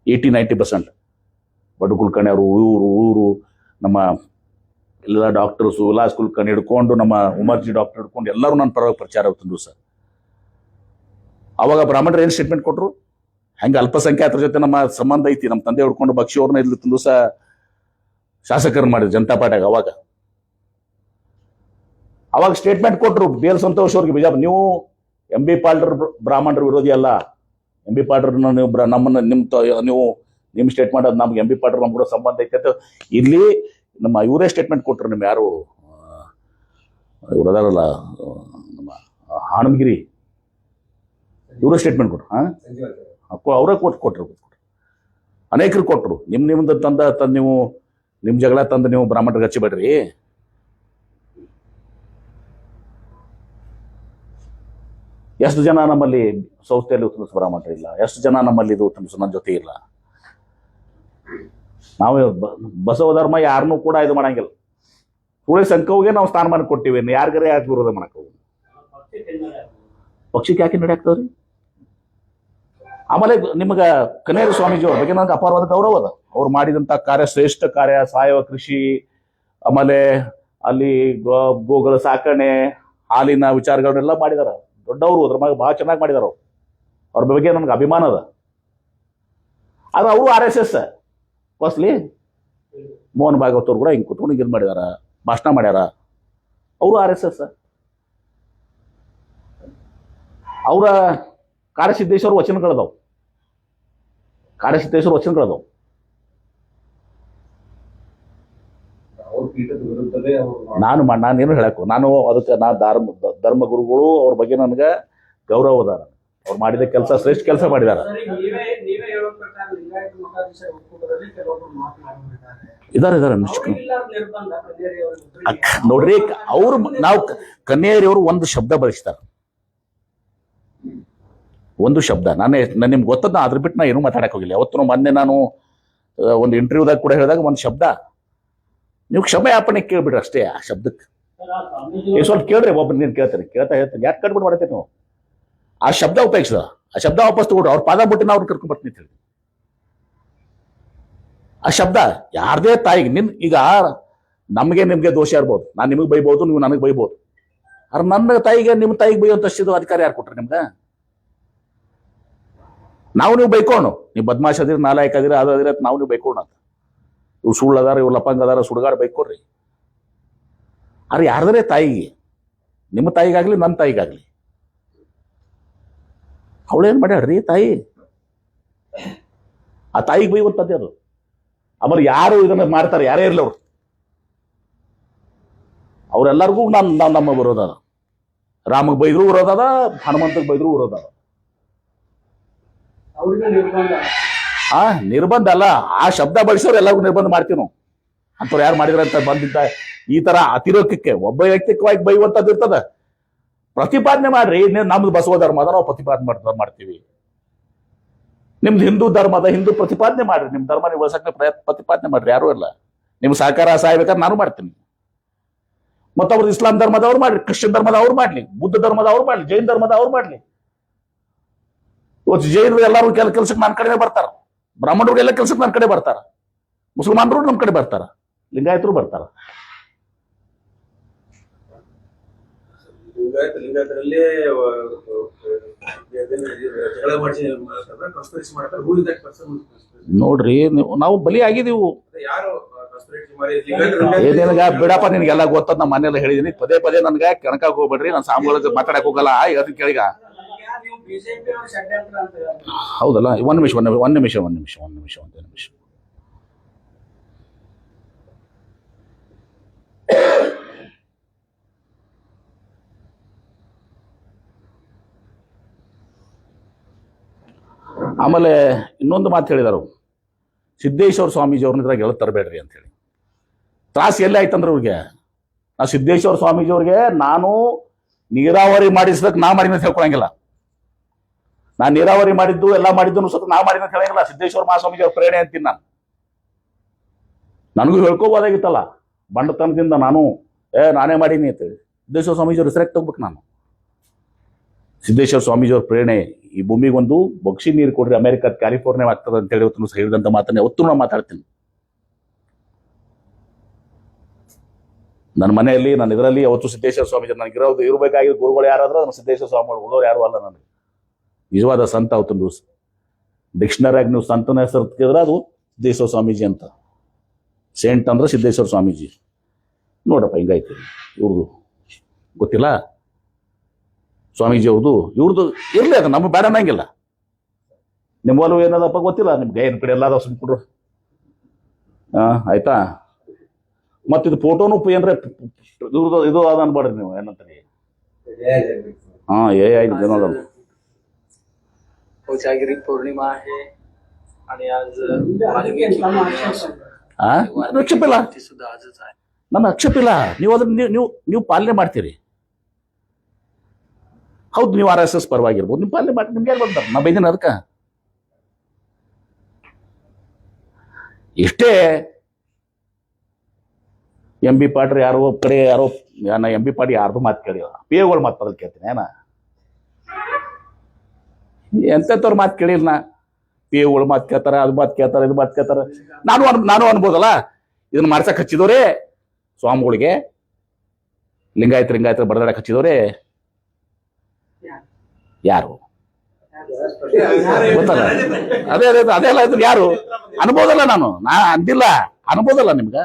80-90%. ಬಡು ಕುಲಕರ್ಣಿ ಅವರು ಇವರು ನಮ್ಮ ಎಲ್ಲ ಡಾಕ್ಟರ್ಸು ವಿಲಾಸ್ ಕುಲಕರ್ಣಿ ಹಿಡ್ಕೊಂಡು ನಮ್ಮ ಉಮರ್ಜಿ ಡಾಕ್ಟರ್ ಹಿಡ್ಕೊಂಡು ಎಲ್ಲರೂ ನನ್ನ ಪರವಾಗಿ ಪ್ರಚಾರ ತಂದ್ರು ಸರ್. ಅವಾಗ ಬ್ರಾಹ್ಮಣರು ಏನು ಸ್ಟೇಟ್ಮೆಂಟ್ ಕೊಟ್ಟರು? ಹೆಂಗೆ ಅಲ್ಪಸಂಖ್ಯಾತರ ಜೊತೆ ನಮ್ಮ ಸಂಬಂಧ ಐತಿ, ನಮ್ಮ ತಂದೆ ಹಿಡ್ಕೊಂಡು ಬಕ್ಷಿ ಅವ್ರನ್ನ ಇಲ್ಲಿ ತಂದು ಸಹ ಶಾಸಕರು ಮಾಡಿದ್ರು ಜನತಾ ಪಾರ್ಟಿಯಾಗ. ಅವಾಗ ಸ್ಟೇಟ್ಮೆಂಟ್ ಕೊಟ್ಟರು BL ಸಂತೋಷ್ ಅವ್ರಿಗೆ ಬಿಜಾಪುರ, ನೀವು MB ಪಾಟೀಲ್ ಬ್ರಾಹ್ಮಣರ ವಿರೋಧಿ ಅಲ್ಲ, MB ಪಾಟೀಲ್ ನೀವು ನಮ್ಮನ್ನ ನಿಮ್ಮ ಸ್ಟೇಟ್ ಮಾಡೋದು ನಮ್ಗೆ MB ಪಾಟೀಲ್ ನಮ್ಗೆ ಕೂಡ ಸಂಬಂಧ ಐತೆ ಅಂತ ಇಲ್ಲಿ ನಮ್ಮ ಇವರೇ ಸ್ಟೇಟ್ಮೆಂಟ್ ಕೊಟ್ಟರು. ನಿಮ್ಮ ಯಾರು ಇವ್ರು ಅದಾರಲ್ಲ ನಮ್ಮ ಹಾಣಗಿರಿ ಇವರೇ ಸ್ಟೇಟ್ಮೆಂಟ್ ಕೊಟ್ರು. ಅವರೇ ಕೊಟ್ಟರು ಅನೇಕರು ಕೊಟ್ಟರು. ನಿಮ್ದು ತಂದು ನೀವು ನಿಮ್ಮ ಜಗಳ ತಂದು ನೀವು ಬ್ರಾಹ್ಮಣರಿಗೆ ಹಚ್ಚಿಬೇಡ್ರಿ. ಎಷ್ಟು ಜನ ನಮ್ಮಲ್ಲಿ ಸಂಸ್ಥೆಯಲ್ಲಿ ಉತ್ತಮಿಸ ಬ್ರಾಹ್ಮಣರು ಇಲ್ಲ, ಎಷ್ಟು ಜನ ನಮ್ಮಲ್ಲಿ ಇದು ಉತ್ತಮಿಸ ನನ್ನ ಜೊತೆ ಇಲ್ಲ. ನಾವು ಬಸವ ಧರ್ಮ ಯಾರನ್ನೂ ಕೂಡ ಇದು ಮಾಡಂಗಿಲ್ಲ. ಸುಳ್ಳಿ ಸಂಘಕ್ಕೆ ನಾವು ಸ್ಥಾನಮಾನ ಕೊಟ್ಟಿವಿ, ಯಾರಿಗಾರ ಯಾಕೆ ವಿರೋಧ ಮಾಡಕ್ ಹೋಗಿ ಪಕ್ಷಕ್ಕೆ ಯಾಕೆ ನಡೆಯಾಕ್ತವ್ರಿ? ಆಮೇಲೆ ನಿಮ್ಗೆ ಕನೇರಿ ಸ್ವಾಮೀಜಿ ಅವ್ರ ಬಗ್ಗೆ ನನಗೆ ಅಪಾರವಾದ ಗೌರವ ಅದ. ಅವ್ರು ಮಾಡಿದಂಥ ಕಾರ್ಯ ಶ್ರೇಷ್ಠ ಕಾರ್ಯ, ಸಾವಯವ ಕೃಷಿ, ಆಮೇಲೆ ಅಲ್ಲಿ ಗೋಗಳ ಸಾಕಣೆ, ಹಾಲಿನ ವಿಚಾರಗಳನ್ನೆಲ್ಲ ಮಾಡಿದಾರ. ದೊಡ್ಡವರು ಅದ್ರ ಬಗ್ಗೆ ಭಾಳ ಚೆನ್ನಾಗಿ ಮಾಡಿದಾರ. ಅವ್ರ ಬಗ್ಗೆ ನನಗೆ ಅಭಿಮಾನ ಅದ. ಆದ್ರೆ ಅವರು RSS ಫಸ್ಟ್ಲಿ ಮೋಹನ್ ಭಾಗವತ್ ಅವ್ರು ಕೂಡ ಹಿಂಗೆ ಕುತ್ಕೊಂಡು ಇದು ಮಾಡಿದಾರ, ಭಾಷಣ ಮಾಡ್ಯಾರ. ಅವರು RSS. ಅವರ ಕಾರ್ಯಸಿದ್ದೇಶ್ವರ ವಚನಗಳದಾವು. ನಾನೇನು ಹೇಳಕ್ಕು, ನಾನು ಅದಕ್ಕೆ ಧರ್ಮ ಗುರುಗಳು ಅವ್ರ ಬಗ್ಗೆ ನನಗೆ ಗೌರವ ಅದಾರ. ಅವ್ರು ಮಾಡಿದ ಕೆಲಸ ಶ್ರೇಷ್ಠ ಕೆಲಸ ಮಾಡಿದಾರ. ಇದಾರೆ ನೋಡ್ರಿ, ಅವ್ರು ನಾವು ಕನ್ನೇರಿಯವರು ಒಂದು ಶಬ್ದ ಬಳಸ್ತಾರ, ಒಂದು ಶಬ್ದ. ನಾನು ನಿಮ್ಗೆ ಗೊತ್ತದ, ಅದ್ರ ಬಿಟ್ಟು ನಾ ಏನೂ ಮಾತಾಡಕ್ ಹೋಗಿಲ್ಲ. ಯಾವತ್ತು ಮೊನ್ನೆ ನಾನು ಒಂದು ಇಂಟರ್ವ್ಯೂದಾಗ ಕೂಡ ಹೇಳಿದಾಗ ಒಂದು ಶಬ್ದ, ನೀವು ಕ್ಷಮೆ ಯಾಪನೆ ಕೇಳ್ಬಿಡ್ರಿ ಅಷ್ಟೇ. ಆ ಶಬ್ದಕ್ಕೆ ಸ್ವಲ್ಪ ಕೇಳ್ರಿ, ಒಬ್ಬರು ನೀನು ಹೇಳ್ತೀನಿ ಯಾಕೆ ಕಟ್ಬಿಟ್ಟು ಮಾಡ್ತೇನೆ ನೀವು. ಆ ಶಬ್ದ ಉಪಯೋಗಿಸಿದ, ಆ ಶಬ್ದ ವಾಪಸ್ ತಗೊಡ್ರಿ. ಅವ್ರ ಪಾದ ಬಿಟ್ಟು ನಾವು ಕರ್ಕೊಂಡ್ ಬರ್ತೀನಿ ಹೇಳಿ. ಆ ಶಬ್ದ ಯಾರದೇ ತಾಯಿಗೆ ಈಗ ನಿಮ್ಗೆ ದೋಷ ಇರ್ಬೋದು, ನಾನು ನಿಮಗೆ ಬೈಬೋದು, ನೀವು ನನಗೆ ಬೈಬೋದು. ಆದ್ರೆ ನನ್ನ ತಾಯಿಗೆ ನಿಮ್ಮ ತಾಯಿಗೆ ಬೈಯುವಂತಷ್ಟು ಅಧಿಕಾರ ಯಾರು ಕೊಟ್ರಿ ನಿಮ್ಗೆ? ನೀವು ಬೈಕೊಂಡು, ನೀವು ಬದ್ಮಾಶ್ ಅದಿರಿ, ನಾಲಾಯಕ್ ಅದಿರ, ಅದು ಅದಿರ, ನೀವು ಬೈಕೋಣ ಅಂತ. ಇವ್ರು ಸುಳ್ಳು ಅದಾರ, ಇವ್ರು ಲಪಂಗ ಅದಾರ, ಸುಡುಗಾಡ ಬೈಕೋಡ್ರಿ. ಆದ್ರೆ ಯಾರ್ದರೆ ತಾಯಿಗೆ, ನಿಮ್ಮ ತಾಯಿಗಾಗ್ಲಿ ನನ್ನ ತಾಯಿಗಾಗ್ಲಿ, ಅವಳೇನ್ ಮಾಡ್ಯಾಡ್ರಿ ತಾಯಿ? ಆ ತಾಯಿಗೆ ಬೈಯುವಂಥದ್ದೇ ಅದು. ಆಮೇಲೆ ಯಾರು ಇದನ್ನ ಮಾಡ್ತಾರೆ, ಯಾರೇ ಇರಲಿ ಅವ್ರೆಲ್ಲರಿಗೂ ನಮ್ಮ ವಿರೋಧ ಅದ. ರಾಮಗೆ ಬೈದ್ರು ವಿರೋಧ ಅದ, ಹನುಮಂತಗೆ ಬೈದ್ರು ವಿರೋಧ ಅದ. ನಿರ್ಬಂಧ ಅಲ್ಲ, ಆ ಶಬ್ದ ಬಳಸೋರು ಎಲ್ಲರಿಗೂ ನಿರ್ಬಂಧ ಮಾಡ್ತೀವಿ ನಾವು. ಅಂಥವ್ರು ಯಾರು ಮಾಡಿದ್ರ ಅಂತ ಬಂದಿದ್ದ ಈ ತರ ಅತಿರೋಕಕ್ಕೆ ಒಬ್ಬ ವೈಯಕ್ತಿಕವಾಗಿ ಬೈಯುವಂಥದ್ದು ಇರ್ತದ. ಪ್ರತಿಪಾದನೆ ಮಾಡ್ರಿ, ನಮ್ದು ಬಸವ ಧರ್ಮ ಅದ, ನಾವು ಪ್ರತಿಪಾದನೆ ಮಾಡ್ತೀವಿ. ನಿಮ್ದು ಹಿಂದೂ ಧರ್ಮ ಅದ, ಹಿಂದೂ ಪ್ರತಿಪಾದನೆ ಮಾಡ್ರಿ. ನಿಮ್ ಧರ್ಮ ನೀವು ಉಳಿಸಕ್ಕೆ ಪ್ರತಿಪಾದನೆ ಮಾಡ್ರಿ, ಯಾರು ಇಲ್ಲ. ನಿಮ್ ಸಹಕಾರ ಸಾಯ್ಬೇಕಾದ್ರೆ ನಾನು ಮಾಡ್ತೀನಿ. ಮತ್ತೊಬ್ರು ಇಸ್ಲಾಂ ಧರ್ಮದವ್ರು ಮಾಡ್ಲಿ, ಕ್ರಿಶ್ಚಿಯನ್ ಧರ್ಮದವ್ರು ಮಾಡ್ಲಿ, ಬುದ್ಧ ಧರ್ಮದವ್ರು ಮಾಡ್ಲಿ, ಜೈನ್ ಧರ್ಮದವ್ರು ಮಾಡ್ಲಿ. ಇವತ್ತು ಜೈನರು ಎಲ್ಲರೂ ಕೆಲ್ಸಕ್ಕೆ ನನ್ನ ಕಡೆ ಬರ್ತಾರ, ಬ್ರಾಹ್ಮಣರು ಎಲ್ಲ ಕೆಲ್ಸಕ್ಕೆ ನನ್ನ ಕಡೆ ಬರ್ತಾರ, ಮುಸಲ್ಮಾನರು ನಮ್ಮ ಕಡೆ ಬರ್ತಾರ, ಲಿಂಗಾಯತರು ಬರ್ತಾರ. ನೋಡ್ರಿ, ನಾವು ಬಲಿ ಆಗಿದೀವು. ಏನೇನಗ ಬಿಡಪ್ಪ, ನಿನ್ಗೆಲ್ಲ ಗೊತ್ತದ, ನಮ್ಮ ಮನೆಯಲ್ಲ ಹೇಳಿದೀನಿ. ಪದೇ ಪದೇ ನನ್ಗೆ ಕೆಣಕಾಕ್ ಹೋಗ್ಬೇಡ್ರಿ, ನಾನು ಸಾಮೂಹಿಕ ಮಾತಾಡಕ್ ಹೋಗಲ್ಲ. ಅದನ್ನ ಕೇಳಿಗ ಹೌದಲ್ಲ. ಒಂದ್ ನಿಮಿಷ. ಆಮೇಲೆ ಇನ್ನೊಂದು ಮಾತು ಹೇಳಿದರು, ಸಿದ್ದೇಶ್ವರ ಸ್ವಾಮೀಜಿ ಅವ್ರನ್ನ ಇದ್ರಾಗ ಎಳ್ದು ತರಬೇಡ್ರಿ ಅಂತ ಹೇಳಿ. ತ್ರಾಸ ಎಲ್ಲಿ ಆಯ್ತಂದ್ರೆ ಅವ್ರಿಗೆ, ನಾ ಸಿದ್ದೇಶ್ವರ ಸ್ವಾಮೀಜಿ ಅವ್ರಿಗೆ ನಾನು ನೀರಾವರಿ ಮಾಡಿಸದಕ್ಕೆ ನಾ ಮಾಡಿದ ಅಂತ ಹೇಳ್ಕೊಳಂಗಿಲ್ಲ. ನಾನು ನೀರಾವರಿ ಮಾಡಿದ್ದು ಎಲ್ಲ ಮಾಡಿದ್ದು ಸ್ವಲ್ಪ ನಾ ಮಾಡಿದ ಅಂತ ಹೇಳಂಗಿಲ್ಲ. ಸಿದ್ದೇಶ್ವರ ಮಹಾಸ್ವಾಮೀಜಿ ಅವ್ರ ಪ್ರೇರಣೆ ಅಂತೀನಿ ನಾನು. ನನಗೂ ಹೇಳ್ಕೋಬೋದಾಗಿತ್ತಲ್ಲ ಬಂಡತನದಿಂದ ನಾನು ನಾನೇ ಮಾಡೀನಿ ಅಂತೇಳಿ. ಸಿದ್ದೇಶ್ವರ ಸ್ವಾಮೀಜಿ ಅವ್ರ ಹೆಸರಾಗಿ ತಗೋಬೇಕು ನಾನು. ಸಿದ್ದೇಶ್ವರ ಸ್ವಾಮೀಜಿ ಅವ್ರ ಪ್ರೇರಣೆ ಈ ಭೂಮಿಗೆ ಒಂದು ಬಕ್ಷಿ ನೀರು ಕೊಡ್ರಿ, ಅಮೆರಿಕದ ಕ್ಯಾಲಿಫೋರ್ನಿಯಾ ಆಗ್ತದೆ ಅಂತ ಹೇಳಿ ಇವತ್ತು ಹೇಳಿದಂತ ಮಾತನ್ನ ಯಾವತ್ತೂ ನಾನು ಮಾತಾಡ್ತೀನಿ. ನನ್ನ ಮನೆಯಲ್ಲಿ ನಾನು ಇದರಲ್ಲಿ ಯಾವತ್ತು ಸಿದ್ದೇಶ್ವರ ಸ್ವಾಮೀಜಿ ನನಗಿರೋದು ಇರಬೇಕಾಗಿದ್ದ ಗುರುಗಳು ಯಾರಾದ್ರೂ ಅದನ್ನು ಸಿದ್ದೇಶ್ವರ ಸ್ವಾಮಿಗಳು ಉಳಿದವ್ರು ಯಾರು ಅಲ್ಲ. ನನಗೆ ನಿಜವಾದ ಸಂತ ಅವತ್ತೊಂದು ಡಿಕ್ಷನರಿಯಾಗಿ ನೀವು ಸಂತನ ಹೆಸರು ತೆಗೆದ್ರೆ ಅದು ಸಿದ್ದೇಶ್ವರ ಸ್ವಾಮೀಜಿ ಅಂತ. ಸೇಂಟ್ ಅಂದ್ರೆ ಸಿದ್ದೇಶ್ವರ ಸ್ವಾಮೀಜಿ. ನೋಡಪ್ಪ ಹಿಂಗೈತಿ ಇವ್ರದು ಗೊತ್ತಿಲ್ಲ. ಸ್ವಾಮೀಜಿ ಅವ್ರದ್ದು ಇವ್ರದ್ದು ಇರಲಿ, ಅದು ನಮಗೆ ಬೇಡ ಅನ್ನಂಗಿಲ್ಲ. ನಿಮ್ಮ ಒಲವು ಏನದಪ್ಪ ಗೊತ್ತಿಲ್ಲ ನಿಮ್ಗೆ, ಏನು ಕಡೆ ಎಲ್ಲ ಸುಮ್ಕೊಂಡ್ರು ಆಯ್ತಾ. ಮತ್ತಿದು ಫೋಟೋನು ಏನ್ರೆ ಇವ್ರದ್ದು ಇದು ಅದ ಅನ್ಬೇಡ್ರಿ ನೀವು, ಏನಂತೀರಿ ಏನೋದಲ್ಲ. कोजागिरी पौर्णिमा आहे आणि आज ಆಕ್ಷೇಪ ಇಲ್ಲ, सुद्धा आजच आहे. ನನ್ನ ಆಕ್ಷೇಪ ಇಲ್ಲ. ನೀವು ಅದನ್ನ ನೀವು ಪಾಲನೆ ಮಾಡ್ತೀರಿ. ಹೌದು, ನೀವು RSS ಪರವಾಗಿರ್ಬೋದು, ನೀವು ಪಾಲನೆ ಮಾಡಿ. ನಿಮ್ಗೆ ಯಾರು ಬರ್ತಾರೆ? ನಾ ಬೈದಿನ ಅದಕ್ಕೆ ಇಷ್ಟೇ. MB ಪಾಟ್ರಿ ಯಾರೋ ಕಡೆ ಯಾರೋ MB ಪಾಟಿ ಯಾರ್ದು ಮಾತು ಕೇಳಿಲ್ಲ, PAಗಳು ಮಾತು ಬದಲು ಕೇಳ್ತೀನಿ. ಏನ ಎಂತೆಂಥವ್ರ ಮಾತು ಕೇಳಿಲ್ಲ. PAಗಳು ಮಾತು ಕೇಳ್ತಾರೆ, ಅದು ಮಾತು ಕೇಳ್ತಾರೆ, ಇದು ಮಾತು ಕೇಳ್ತಾರೆ. ನಾನು ಅನ್ಬೋದಲ್ಲ, ಇದನ್ನ ಮಾಡ್ಸಕ್ ಹಚ್ಚಿದವ್ರೆ ಸ್ವಾಮಿಗಳಿಗೆ, ಲಿಂಗಾಯತ ಬಡದಾಡಕ್ ಹಚ್ಚಿದವ್ರೆ ಯಾರು ಗೊತ್ತಲ್ಲ. ಅದೆಲ್ಲ ಇದ್ರು ಯಾರು ಅನ್ಬೋದಲ್ಲ. ನಾನು ಅಂದಿಲ್ಲ, ಅನ್ಬೋದಲ್ಲ ನಿಮ್ಗೆ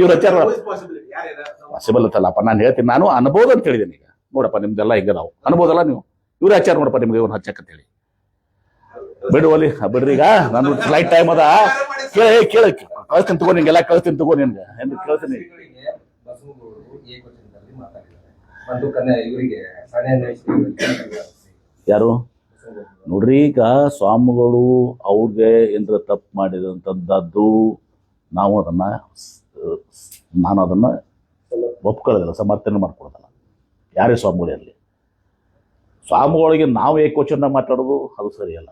ಇವ್ರ ಹಚ್ಚಾರ ಪಾಸಿಬಲ್ ಅಂತಲ್ಲಪ್ಪ. ನಾನು ಹೇಳ್ತೀನಿ, ನಾನು ಅನ್ಬೋದು ಅಂತ ಹೇಳಿದ್ದೀನಿ. ಈಗ ನೋಡಪ್ಪ ನಿಮ್ದೆಲ್ಲ ಹಿಂಗ ನಾವು ಅನ್ಬೋದಲ್ಲ. ನೀವು ಇವ್ರ ಹಚ್ಚಾರ ನೋಡಪ್ಪ ನಿಮ್ಗೆ ಇವ್ನ ಹಚ್ಚಕ್ ಹೇಳಿ. ಬಿಡುವಲ್ಲಿ ಬಿಡ್ರಿ. ಈಗ ನಾನು ಫ್ಲೈಟ್ ಟೈಮ್ ಅದ, ಕೇಳಿ ಕಳ್ಸ್ತೀನಿ ತಗೋ, ನಿಂಗೆಲ್ಲ ಕಳ್ಸ್ತೀನಿ ತಗೋ. ನಿನ್ಗೆ ಕೇಳ್ತೀನಿ. ಯಾರು ನೋಡ್ರಿ, ಈಗ ಸ್ವಾಮಿಗಳು ಅವ್ರಿಗೆ ಏನಾರ ತಪ್ಪು ಮಾಡಿದಂಥದ್ದು ನಾನು ಅದನ್ನ ಒಪ್ಕೊಳ್ಳೋದಿಲ್ಲ, ಸಮರ್ಥನೆ ಮಾಡ್ಕೊಳ್ಳೋದಲ್ಲ. ಯಾರೇ ಸ್ವಾಮಿಗಳೇ ಇರಲಿ, ಸ್ವಾಮಿಗಳಿಗೆ ನಾವು ಏಕವಚನ ಮಾತಾಡೋದು ಅದು ಸರಿಯಲ್ಲ.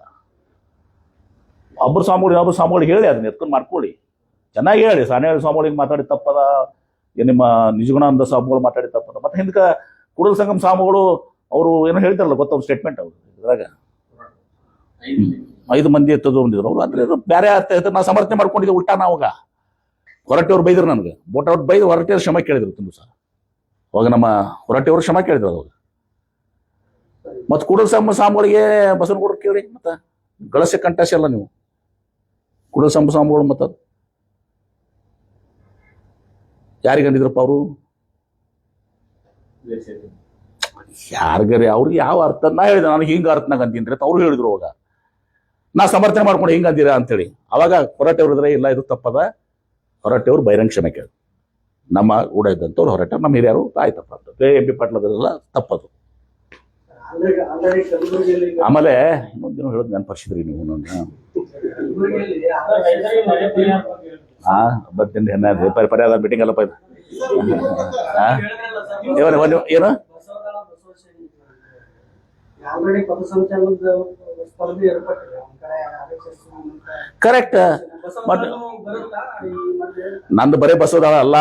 ಒಬ್ಬರು ಸ್ವಾಮಿಗಳಿಗೆ ಹೇಳಿ, ಅದನ್ನ ಎತ್ಕೊಂಡು ಮಾಡ್ಕೊಳ್ಳಿ, ಚೆನ್ನಾಗಿ ಹೇಳಿ. ಸಾನೇ ಸ್ವಾಮಿಗಳಿಗೆ ಮಾತಾಡಿ ತಪ್ಪದ, ನಿಮ್ಮ ನಿಜಗುಣಾನಂದ ಸ್ವಾಮಿಗಳು ಮಾತಾಡಿ ತಪ್ಪದ. ಮತ್ತೆ ಹಿಂದಕ್ಕೆ ಕೂಡಲ ಸಂಗಮ ಸ್ವಾಮಿಗಳು ಅವರು ಏನೋ ಹೇಳ್ತಾರಲ್ಲ, ಗೊತ್ತ ಸ್ಟೇಟ್ಮೆಂಟ್ ಅವರು ಇದ್ರಾಗ 5 ಮಂದಿ ಎತ್ತದು ಬಂದಿದ್ರು ಅವರು. ಅಂದ್ರೆ ಬೇರೆ ಅರ್ಥ ನಾ ಸಮರ್ಥನೆ ಮಾಡ್ಕೊಂಡಿದ್ದೆ. ಉಲ್ಟಾ ನಾವಾಗ ಹೊರಟೆಯವ್ರು ಬೈದ್ರು ನನಗೆ, ಬೋಟವ್ರು ಬೈದು ಹೊರಟೆಯವ್ರು ಕ್ಷಮ ಕೇಳಿದ್ರು ತುಂಬ ಸಹ. ಅವಾಗ ನಮ್ಮ ಹೊರಟೆಯವರು ಕ್ಷಮ ಕೇಳಿದ್ರು ಅವಾಗ. ಮತ್ತು ಕೂಡಲ ಸಂಗಮ ಸ್ವಾಮಿಗಳಿಗೆ ಬಸವನಗೌಡರು ಕೇಳಿ, ಮತ್ತೆ ಗಳಸೆ ಕಂಟಾಸ ಅಲ್ಲ ನೀವು ಕೂಡಲ ಸಂಗಮ ಸ್ವಾಮಿಗಳು. ಮತ್ತ ಯಾರಿಗೆ ಅಂದಿದ್ರಪ್ಪ ಅವರು? ಯಾರಿಗಾರೆ ಅವ್ರಿಗೆ ಯಾವ ಅರ್ಥ ನಾ ಹೇಳಿದೆ, ನನಗೆ ಹಿಂಗ ಅರ್ಥನಾಗ ಅಂತೀನಿ ಅಂತ ಅವ್ರು ಹೇಳಿದ್ರು. ಅವಾಗ ನಾ ಸಮರ್ಥನೆ ಮಾಡ್ಕೊಂಡು ಹಿಂಗ ಅಂದಿರ ಅಂತೇಳಿ. ಅವಾಗ ಹೊರಟೆಯವ್ರಿದ್ರೆ ಇಲ್ಲ ಇದು ತಪ್ಪದ, ಹೊರಟೆಯವ್ರು ಬಹಿರಂಗ ಕ್ಷಮೆ ಕೇಳಿ. ನಮ್ಮ ಕೂಡ ಇದ್ದಂಥವ್ರು ಹೊರಟ ನಮ್ಮ ಹಿರಿಯರು ಆಯ್ತಪ್ಪ ಅಂತ MB ಪಾಟ್ಲದೆಲ್ಲ ತಪ್ಪದು. ಆಮೇಲೆ ಇನ್ನೊಂದಿನ ಹೇಳೋದು ನೆನಪರ್ಸಿದ್ರಿ ನೀವು ನನ್ನ ಬರ್ತೀನಿ ಪರಿಹಾರ ಮೀಟಿಂಗ್ ಅಲ್ಲಪ್ಪ ಇದು. ಏನು ಕರೆಕ್ಟ್. ಬಟ್ ನಂದು ಬರೇ ಬಸವದಾಳ ಅಲ್ಲ,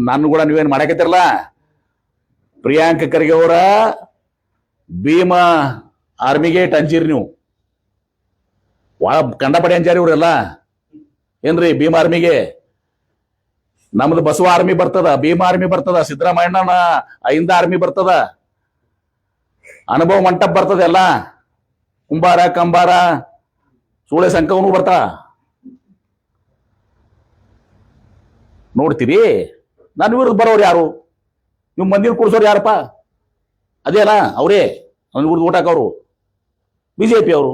ನನ್ನ ಕೂಡ ನೀವೇನ್ ಮಾಡಕತ್ತಿರಲ್ಲ. ಪ್ರಿಯಾಂಕ ಖರ್ಗೆ ಅವರ ಭೀಮಾ ಆರ್ಮಿಗೆ ಅಂಜೀರಿ ನೀವು, ಕಂಡಪಡೆ ಅಂಜಾರಿ ಇವರೆಲ್ಲ ಏನ್ರಿ ಭೀಮಾ ಆರ್ಮಿಗೆ. ನಮ್ದು ಬಸವ ಆರ್ಮಿ ಬರ್ತದ, ಭೀಮಾ ಆರ್ಮಿ ಬರ್ತದ, ಸಿದ್ದರಾಮಯ್ಯನ 5 ಆರ್ಮಿ ಬರ್ತದ, ಅನುಭವ ಮಂಟಪ ಬರ್ತದ, ಎಲ್ಲ ಕುಂಬಾರ ಕಂಬಾರ ಸೂಳೆ ಸಂಕವನು ಬರ್ತಾ ನೋಡ್ತೀರಿ. ನಾನು ವಿರುದ್ಧ ಬರೋರು ಯಾರು? ನೀವು ಮಂದಿರ ಕೂಡ್ಸೋರು ಯಾರಪ್ಪ? ಅದೇ ಅಲ್ಲ ಅವರೇ ನನ್ನ ವಿರುದ್ಧ ಓಟ್ ಹಾಕೋರು BJP ಅವರು.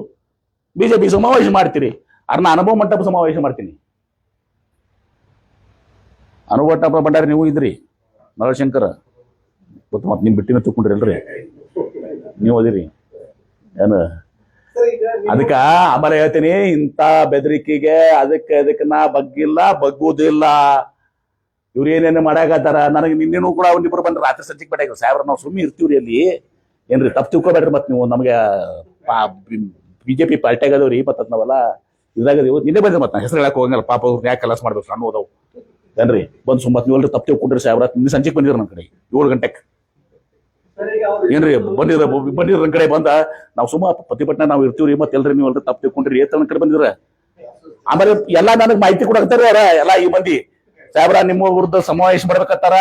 BJP ಸಮಾವೇಶ ಮಾಡ್ತೀರಿ, ಅರ್ನ ಅನುಭವ ಮಂಟಪ ಸಮಾವೇಶ ಮಾಡ್ತೀನಿ. ಅನುಭವ ಮಂಟಪ ಬಂಡಾರಿ ನೀವು ಇದ್ರಿ, ನರಶಂಕರ ಗೊತ್ತು. ಮತ್ತೆ ನಿಮ್ ಬಿಟ್ಟಿನ ತಗೊಂಡ್ರಿ ಅಲ್ರಿ ನೀವು ಅದಿರಿ ಏನು? ಅದಕ್ಕ ಆಮೇಲೆ ಹೇಳ್ತೀನಿ, ಇಂಥ ಬೆದರಿಕೆಗೆ ಅದಕ್ಕೆ ನಾ ಬಗ್ಗಿಲ್ಲ, ಬಗ್ಗುವುದಿಲ್ಲ. ಇವ್ರು ಏನೇನು ಮಾಡಾಕತ್ತಾರ. ನನಗೆ ನಿನ್ನೇನು ಕೂಡ ಒಂದಿಬ್ಬರು ಬಂದ್ರೆ ರಾತ್ರಿ ಸಂಜೆಗೆ ಬೇಡ ಸಾಹೇಬ್ರ ನಾವು ಸುಮ್ಮನೆ ಇರ್ತೀವ್ರಿ ಅಲ್ಲಿ ಏನ್ರಿ ತಪ್ಪು ತಿಳ್ಕೊಬೇಡ್ರಿ. ಮತ್ತೆ ನೀವು ನಮಗೆ ಬಿಜೆಪಿ ಪಾರ್ಟಿ ಆಗದವ್ರಿ ಮತ್ತೆ ನಾವೆಲ್ಲ ಇದಾಗದೀವಿ. ನಿನ್ನೆ ಬಂದ್ರೆ ಮತ್ತೆ ಹೆಸರು ಹೇಳಕ್ ಹೋಗಂಗಲ್ಲ ಪಾಪ ಅವ್ರು ಯಾಕೆ ಕೆಲಸ ಮಾಡ್ಬೇಕು ಸಣ್ಣ ಹೋದವು ಏನ್ರಿ ಬಂದು ಸುಮ್ಮತ್ ನೀವಲ್ರಿ ತಪ್ಪು ತಿಳ್ಕೊಂಡ್ರಿ ಸಾಹೇಬ್ರ. ನಿನ್ನೆ ಸಂಜೆಗೆ ಬಂದಿರ ನನ್ನ ಕಡೆ 7 ಗಂಟೆಗೆ ಏನ್ರಿ ಬಂದಿರ ನನ್ನ ಕಡೆ ಬಂದ ನಾವು ಸುಮ್ಮ ಪ್ರತಿಭಟನೆ ನಾವು ಇರ್ತೀವ್ರಿ ಮತ್ತೆ ಎಲ್ರಿ ನೀವು ಅಲ್ರಿ ತಪ್ಪು ತಿಳ್ಕೊಂಡ್ರಿ ಏತ ನನ್ನ ಕಡೆ ಬಂದಿದ್ರ. ಆಮೇಲೆ ಎಲ್ಲಾ ನನಗೆ ಮಾಹಿತಿ ಕೊಡಕತ್ತಾರ ಅವ್ರ ಎಲ್ಲಾ ಈ ಮಂದಿ ಸಾಹೇಬ್ರ ನಿಮ್ಮ ವಿರುದ್ಧ ಸಮಾವೇಶ ಮಾಡ್ಬೇಕಂತಾರ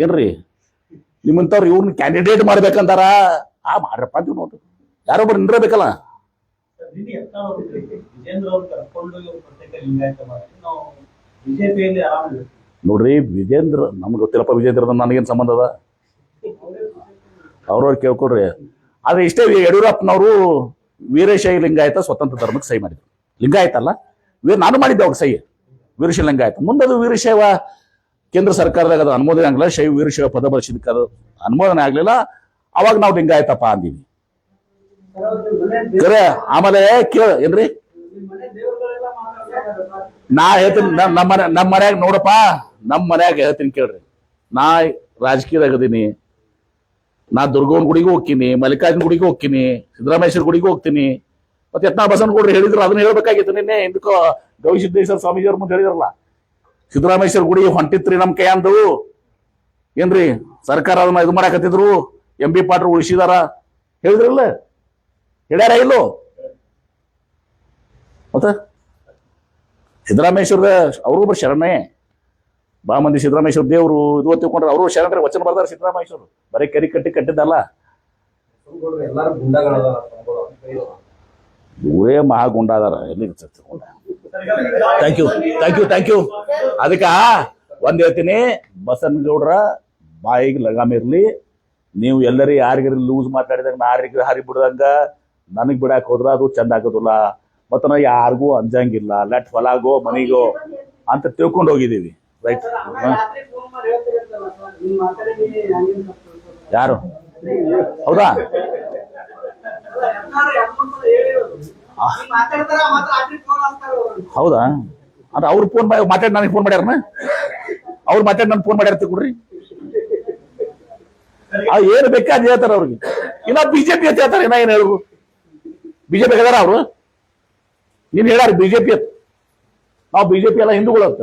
ಏನ್ರಿ ನಿಮ್ಮಂತವ್ರು ಇವ್ರನ್ನ ಕ್ಯಾಂಡಿಡೇಟ್ ಮಾಡ್ಬೇಕಂತಾರ. ಮಾಡ್ರಪ್ಪ ಅಂತ ನೋಡ್ರಿ ಯಾರೊಬ್ರು ನಿಂದಿರಬೇಕಲ್ಲ. ನೋಡ್ರಿ ವಿಜೇಂದ್ರ ನಮ್ಗೆ ಗೊತ್ತಿಲ್ಲಪ್ಪ ವಿಜೇಂದ್ರ ನನಗೇನು ಸಂಬಂಧ ಅದ ಅವ್ರವ್ರು ಕೇಳ್ಕೊಡ್ರಿ. ಆದ್ರೆ ಇಷ್ಟೇ ಯಡಿಯೂರಪ್ಪನವರು ವೀರಶೈವ ಲಿಂಗಾಯತ ಸ್ವತಂತ್ರ ಧರ್ಮಕ್ಕೆ ಸಹಿ ಮಾಡಿದ್ರು. ಲಿಂಗಾಯತ ಅಲ್ಲ ನಾನು ಮಾಡಿದ್ದೆ ಅವ್ರಿಗೆ ಸಹಿ ವೀರಶೈವ ಲಿಂಗಾಯತ. ಮುಂದದು ವೀರಶೈವ ಕೇಂದ್ರ ಸರ್ಕಾರದಾಗ ಅದು ಅನುಮೋದನೆ ಆಗಲಿಲ್ಲ. ಶೈವ ವೀರಶೈವ ಪದ ಬಳಸಿದಕ್ಕೆ ಅದು ಅನುಮೋದನೆ ಆಗ್ಲಿಲ್ಲ. ಅವಾಗ ನಾವು ಲಿಂಗಾಯತಪ್ಪ ಅಂದೀವಿ. ಆಮೇಲೆ ಏನ್ರಿ ನಾ ಹೇಳ್ತೀನಿ ನಮ್ಮ ಮನ್ಯಾಗ ನೋಡಪ್ಪ ನಮ್ಮ ಮನ್ಯಾಗ ಹೇಳ್ತೀನಿ ಕೇಳ್ರಿ. ನಾ ರಾಜಕೀಯದಾಗ ಅದೀನಿ. ನಾ ದುರ್ಗವನ್ ಗುಡಿಗೂ ಹೋಗ್ತೀನಿ, ಮಲ್ಲಿಕಾರ್ಜುನ ಗುಡಿಗೂ ಹೋಗ್ತೀನಿ, ಸಿದ್ದರಾಮೇಶ್ವರ ಗುಡಿಗೂ ಹೋಗ್ತೀನಿ. ಮತ್ತೆ ಯತ್ನಾಳ್ ಬಸವನಗೌಡ್ರು ಹೇಳಿದ್ರು ಅದನ್ನ ಹೇಳ್ಬೇಕಾಗಿತ್ತು. ನಿನ್ನೆ ಹಿಂದಕ್ಕೋ ಗವಿಸಿದ್ದೇಶ್ವರ ಸ್ವಾಮೀಜಿ ಅವ್ರ ಮುಂದೆ ಹೇಳಿದ್ರಲ್ಲ ಸಿದ್ದರಾಮೇಶ್ವರ ಗುಡಿ ಹೊಂಟಿತ್ರಿ ನಮ್ ಕೈ ಅಂದು ಏನ್ರಿ ಸರ್ಕಾರ ಅದನ್ನ ಇದು ಮಾಡಾಕತ್ತಿದ್ರು. ಎಂ ಬಿ ಪಾಟ್ರು ಉಳಿಸಿದಾರ ಹೇಳಿದ್ರಲ್ಲ ಹೇಳ್ಯಾರ ಇಲ್ಲೋ. ಮತ್ತ ಸಿದ್ದರಾಮೇಶ್ವರ ಅವರು ಒಬ್ಬರು ಶರಣೆ. ಬಾ ಮಂದಿ ಸಿದ್ದರಾಮೇಶ್ವರ ದೇವರು ಇದು ತಿಳ್ಕೊಂಡ್ರೆ ಅವರು ಶರಣರ ವಚನ ಬರ್ದಾರ. ಸಿದ್ದರಾಮೇಶ್ವರ ಬರೀ ಕರಿ ಕಟ್ಟಿ ಕಟ್ಟಿದ್ದಲ್ಲ. ಇವರೇ ಮಹಾಗುಂಡ ಅದಾರ. ಎಲ್ಲಿ ಥ್ಯಾಂಕ್ ಯು. ಅದಕ್ಕ ಒಂದ್ ಹೇಳ್ತೀನಿ, ಬಸನಗೌಡ್ರ ಬಾಯಿಗೆ ಲಗಾಮಿರ್ಲಿ. ನೀವು ಎಲ್ಲರೂ ಯಾರಿಗಾರ ಲೂಸ್ ಮಾತಾಡಿದಾಗ ನಾರಿಗೆ ಹಾರಿ ಬಿಡ್ದಂಗ ನನಗ್ ಬಿಡಾಕ್ ಹೋದ್ರ ಅದು ಚಂದ ಆಗೋದಿಲ್ಲ. ಮತ್ತ ನಾವು ಯಾರಿಗೂ ಅಂಜಂಗಿಲ್ಲ. ಲೆಟ್ ಹೊಲಾಗೋ ಮನಿಗೋ ಅಂತ ತಿಳ್ಕೊಂಡು ಹೋಗಿದ್ದೀವಿ. ರೈಟ್ ಯಾರು ಹೌದಾ ಹೌದಾ ಅಂದ್ರೆ ಅವ್ರು ಫೋನ್ ಮಾತಾಡಿ ನನಗೆ ಫೋನ್ ಮಾಡ್ಯಾರನ ಅವ್ರು ಮಾತಾಡಿ ನನ್ ಫೋನ್ ಮಾಡ್ಯಾರ ಕೊಡ್ರಿ. ಏನು ಬೇಕಾದ್ ಹೇಳ್ತಾರ ಅವ್ರಿಗೆ. ಇನ್ನ ಬಿಜೆಪಿ ಅಂತ ಹೇಳ್ತಾರೆ. ಇನ್ನ ಏನ್ ಹೇಳುದು ಬಿಜೆಪಿ ಹೇಳಾರ ಅವ್ರು ನೀನ್ ಹೇಳಾರ ಬಿಜೆಪಿ ಅಂತ. ನಾವು ಬಿಜೆಪಿ ಎಲ್ಲ ಹಿಂದೂಗಳಂತ.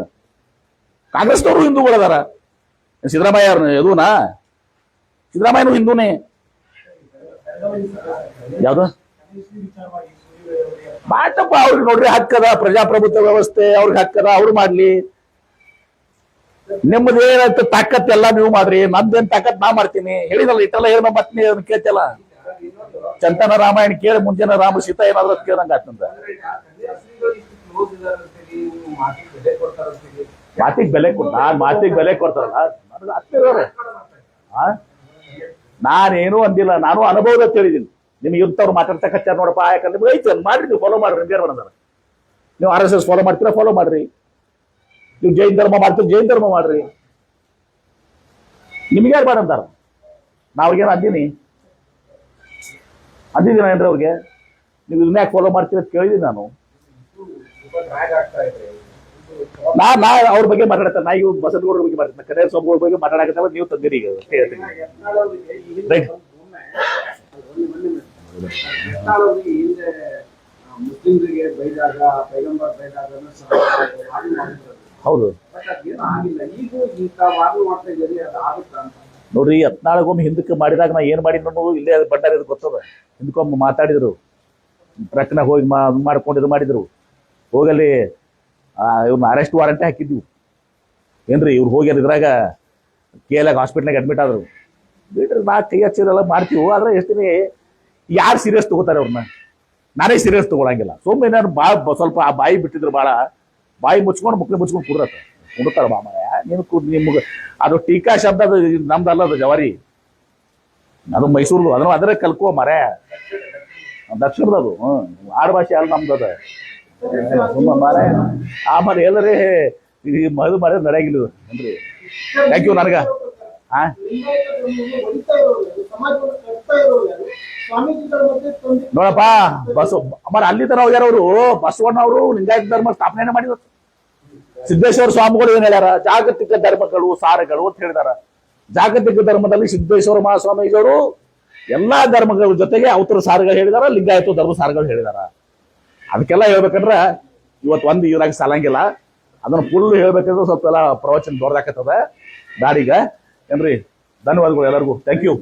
ಕಾಂಗ್ರೆಸ್ನವರು ಹಿಂದೂಗಳದಾರ. ಸಿದ್ದರಾಮಯ್ಯ ಎದುನಾ ಸಿದ್ದರಾಮಯ್ಯನು ಹಿಂದೂನೇ. ಯಾವ್ದು ಬಾಟಪ್ಪ ಅವ್ರಿಗೆ ನೋಡ್ರಿ ಹಕ್ಕದ ಪ್ರಜಾಪ್ರಭುತ್ವ ವ್ಯವಸ್ಥೆ ಅವ್ರಿಗೆ ಹಕ್ಕದ ಅವ್ರು ಮಾಡ್ಲಿ. ನಿಮ್ಮದೇನಂತ ತಾಕತ್ ಎಲ್ಲ ನೀವು ಮಾಡ್ರಿ. ನಮ್ದೇನ್ ತಾಕತ್ ನಾ ಮಾಡ್ತೀನಿ ಹೇಳಿದಲ್ಲ. ಇಟ್ಟೆಲ್ಲ ಹೇಳ ಮತ್ನಿ ಅದನ್ನ ಕೇಳ್ತಿಲ್ಲ. ಚಂತನ ರಾಮಾಯಣ ಕೇಳಿ ಮುಂಜಾನೆ ರಾಮ ಸೀತಾ ಏನಾದ್ರು ಕೇಳಂಗ ಆತಂತ. ಮಾತಿಗೆ ಬೆಲೆ ಕೊಡ್ತಾರಲ್ಲ ನನಗೆ ಹತ್ತಿರವ್ರೆ. ನಾನೇನು ಅಂದಿಲ್ಲ. ನಾನು ಅನುಭವದ ತಿಳಿದೀನಿ. ನಿಮ್ಗೆ ಇಂಥವ್ರು ಮಾತಾಡ್ತಕ್ಕಂಥ ನೋಡಪ್ಪ ಯಾಕಂದ್ರೆ ನಿಮ್ಗೆ ಐತಿ ಮಾಡ್ರಿ. ನೀವು ಫಾಲೋ ಮಾಡ್ರಿ. ಬೇರೆ ಬಂದಾರ ನೀವು RSS ಫಾಲೋ ಮಾಡ್ತೀರಾ ಫಾಲೋ ಮಾಡ್ರಿ. ನೀವು ಜೈನ್ ಧರ್ಮ ಮಾಡ್ತೀರಿ ಜೈನ್ ಧರ್ಮ ಮಾಡ್ರಿ. ನಿಮ್ಗೆ ಯಾರು ಮಾಡಂತಾರ? ನಾವ್ಗೇನು ಅಂದಿದ್ದೀನಿ ಏನ್ರಿ ಅವ್ರಿಗೆ? ನೀವು ಇದನ್ನ ಯಾಕೆ ಫಾಲೋ ಮಾಡ್ತೀರ ಅಂತ ಕೇಳಿದೀನಿ ನಾನು. ನಾ ಅವ್ರ ಬಗ್ಗೆ ಮಾತಾಡ್ತಾರೆ. ನಾ ಇವ್ ಬಸನಗೌಡ್ರ ಬಗ್ಗೆ ಮಾತಾಡ್ತಾರೆ. ಕನ್ನಡ ಸ್ವಾಮಿಗಳ ಬಗ್ಗೆ ಮಾತಾಡಕತ್ತಲ್ಲ ನೀವು ತಂದಿರಿ. ಈಗ ಅಷ್ಟೇ ಹೇಳ್ತೀನಿ. ರೈಟ್ ಹೌದು ನೋಡ್ರಿ. ಯತ್ನಾಳಗೊಮ್ಮೆ ಹಿಂದಕ್ಕೆ ಮಾಡಿದಾಗ ನಾ ಏನ್ ಮಾಡಿ ನೋಡು ಇಲ್ಲೇ ಬಂಡಾರ ಗೊತ್ತದ. ಹಿಂದಕ್ಕೊಮ್ಮೆ ಮಾತಾಡಿದ್ರು ಟ್ರಕ್ನಾಗ ಹೋಗಿ ಮಾಡ್ಕೊಂಡು ಇದು ಮಾಡಿದ್ರು. ಹೋಗಲ್ಲಿ ಇವ್ರನ್ನ ಅರೆಸ್ಟ್ ವಾರಂಟ್ ಹಾಕಿದ್ವಿ ಏನ್ರಿ. ಇವ್ರು ಹೋಗ್ಯಾರ ಇದ್ರಾಗ KLAG ಹಾಸ್ಪಿಟ್ಲಾಗ ಅಡ್ಮಿಟ್ ಆದ್ರು. ಬಿಟ್ರೆ ನಾ ಕೈ ಹಚ್ಚಿರಲ್ಲ ಮಾಡ್ತೀವಿ. ಆದ್ರೆ ಎಷ್ಟಿನಿ ಯಾರು ಸೀರಿಯಸ್ ತಗೋತಾರೆ ಅವ್ರನ್ನ? ನಾನೇ ಸೀರಿಯಸ್ ತಗೊಳಂಗಿಲ್ಲ. ಸುಮ್ಮನೆ ನಾನು ಸ್ವಲ್ಪ ಆ ಬಾಯಿ ಬಿಟ್ಟಿದ್ರು ಭಾಳ ಬಾಯಿ ಮುಚ್ಕೊಂಡು ಮುಕ್ಳು ಮುಚ್ಕೊಂಡು ಕುಡ್ತಾರ ಮಾಮಯ್ಯ. ನಿಮ್ಗೆ ಅದು ಟೀಕಾ ಶಬ್ದ ಅದು ನಮ್ದಲ್ಲ. ಅದು ಜವಾರಿ ಅದು ಮೈಸೂರ್ದು. ಅದನ್ನು ಅದರ ಕಲ್ಕೋ ಮರೆ ದಕ್ಷಿಣದ ಅದು ಆಡು ಭಾಷೆ ಅಲ್ಲ ನಮ್ದು ಅದ. ಮಾರೆ ಆಮೇಲೆ ಎಲ್ಲರೇ ಮದು ಮರ ನಡೆಯಂಗಿಲ್ಲ ಅಂದ್ರೆ. Thank you. ನನಗ ನೋಡಪ್ಪ ಬಸವ ಅಮರ ಅಲ್ಲಿ ತರ ಹೋಗ್ಯಾರ ಅವರು. ಬಸವಣ್ಣ ಅವರು ಲಿಂಗಾಯತ ಧರ್ಮ ಸ್ಥಾಪನೆ ಮಾಡಿದ್ರು. ಸಿದ್ದೇಶ್ವರ ಸ್ವಾಮಿಗಳು ಏನ್ ಹೇಳ್ಯಾರ? ಜಾಗತಿಕ ಧರ್ಮಗಳು ಸಾರಗಳು ಅಂತ ಹೇಳಿದಾರ. ಜಾಗತಿಕ ಧರ್ಮದಲ್ಲಿ ಸಿದ್ದೇಶ್ವರ ಮಹಾಸ್ವಾಮೀಜಿಯವರು ಎಲ್ಲಾ ಧರ್ಮಗಳ ಜೊತೆಗೆ ಅವತರ ಸಾರಗಳು ಹೇಳಿದಾರ, ಲಿಂಗಾಯತ ಧರ್ಮ ಸಾರಗಳು ಹೇಳಿದಾರ. ಅದಕ್ಕೆಲ್ಲ ಹೇಳ್ಬೇಕಂದ್ರ ಇವತ್ತು ಒಂದು ಇವ್ರಾಗ ಸಾಲಂಗಿಲ್ಲ. ಅದನ್ನ ಫುಲ್ ಹೇಳ್ಬೇಕಂದ್ರೆ ಸ್ವಲ್ಪ ಎಲ್ಲ ಪ್ರವಚನ ದೊಡ್ಡದಾಕತ್ತದ ದಾಡಿಗ. ಏನ್ರಿ, ಧನ್ಯವಾದಗಳು ಎಲ್ಲರಿಗೂ. Thank you.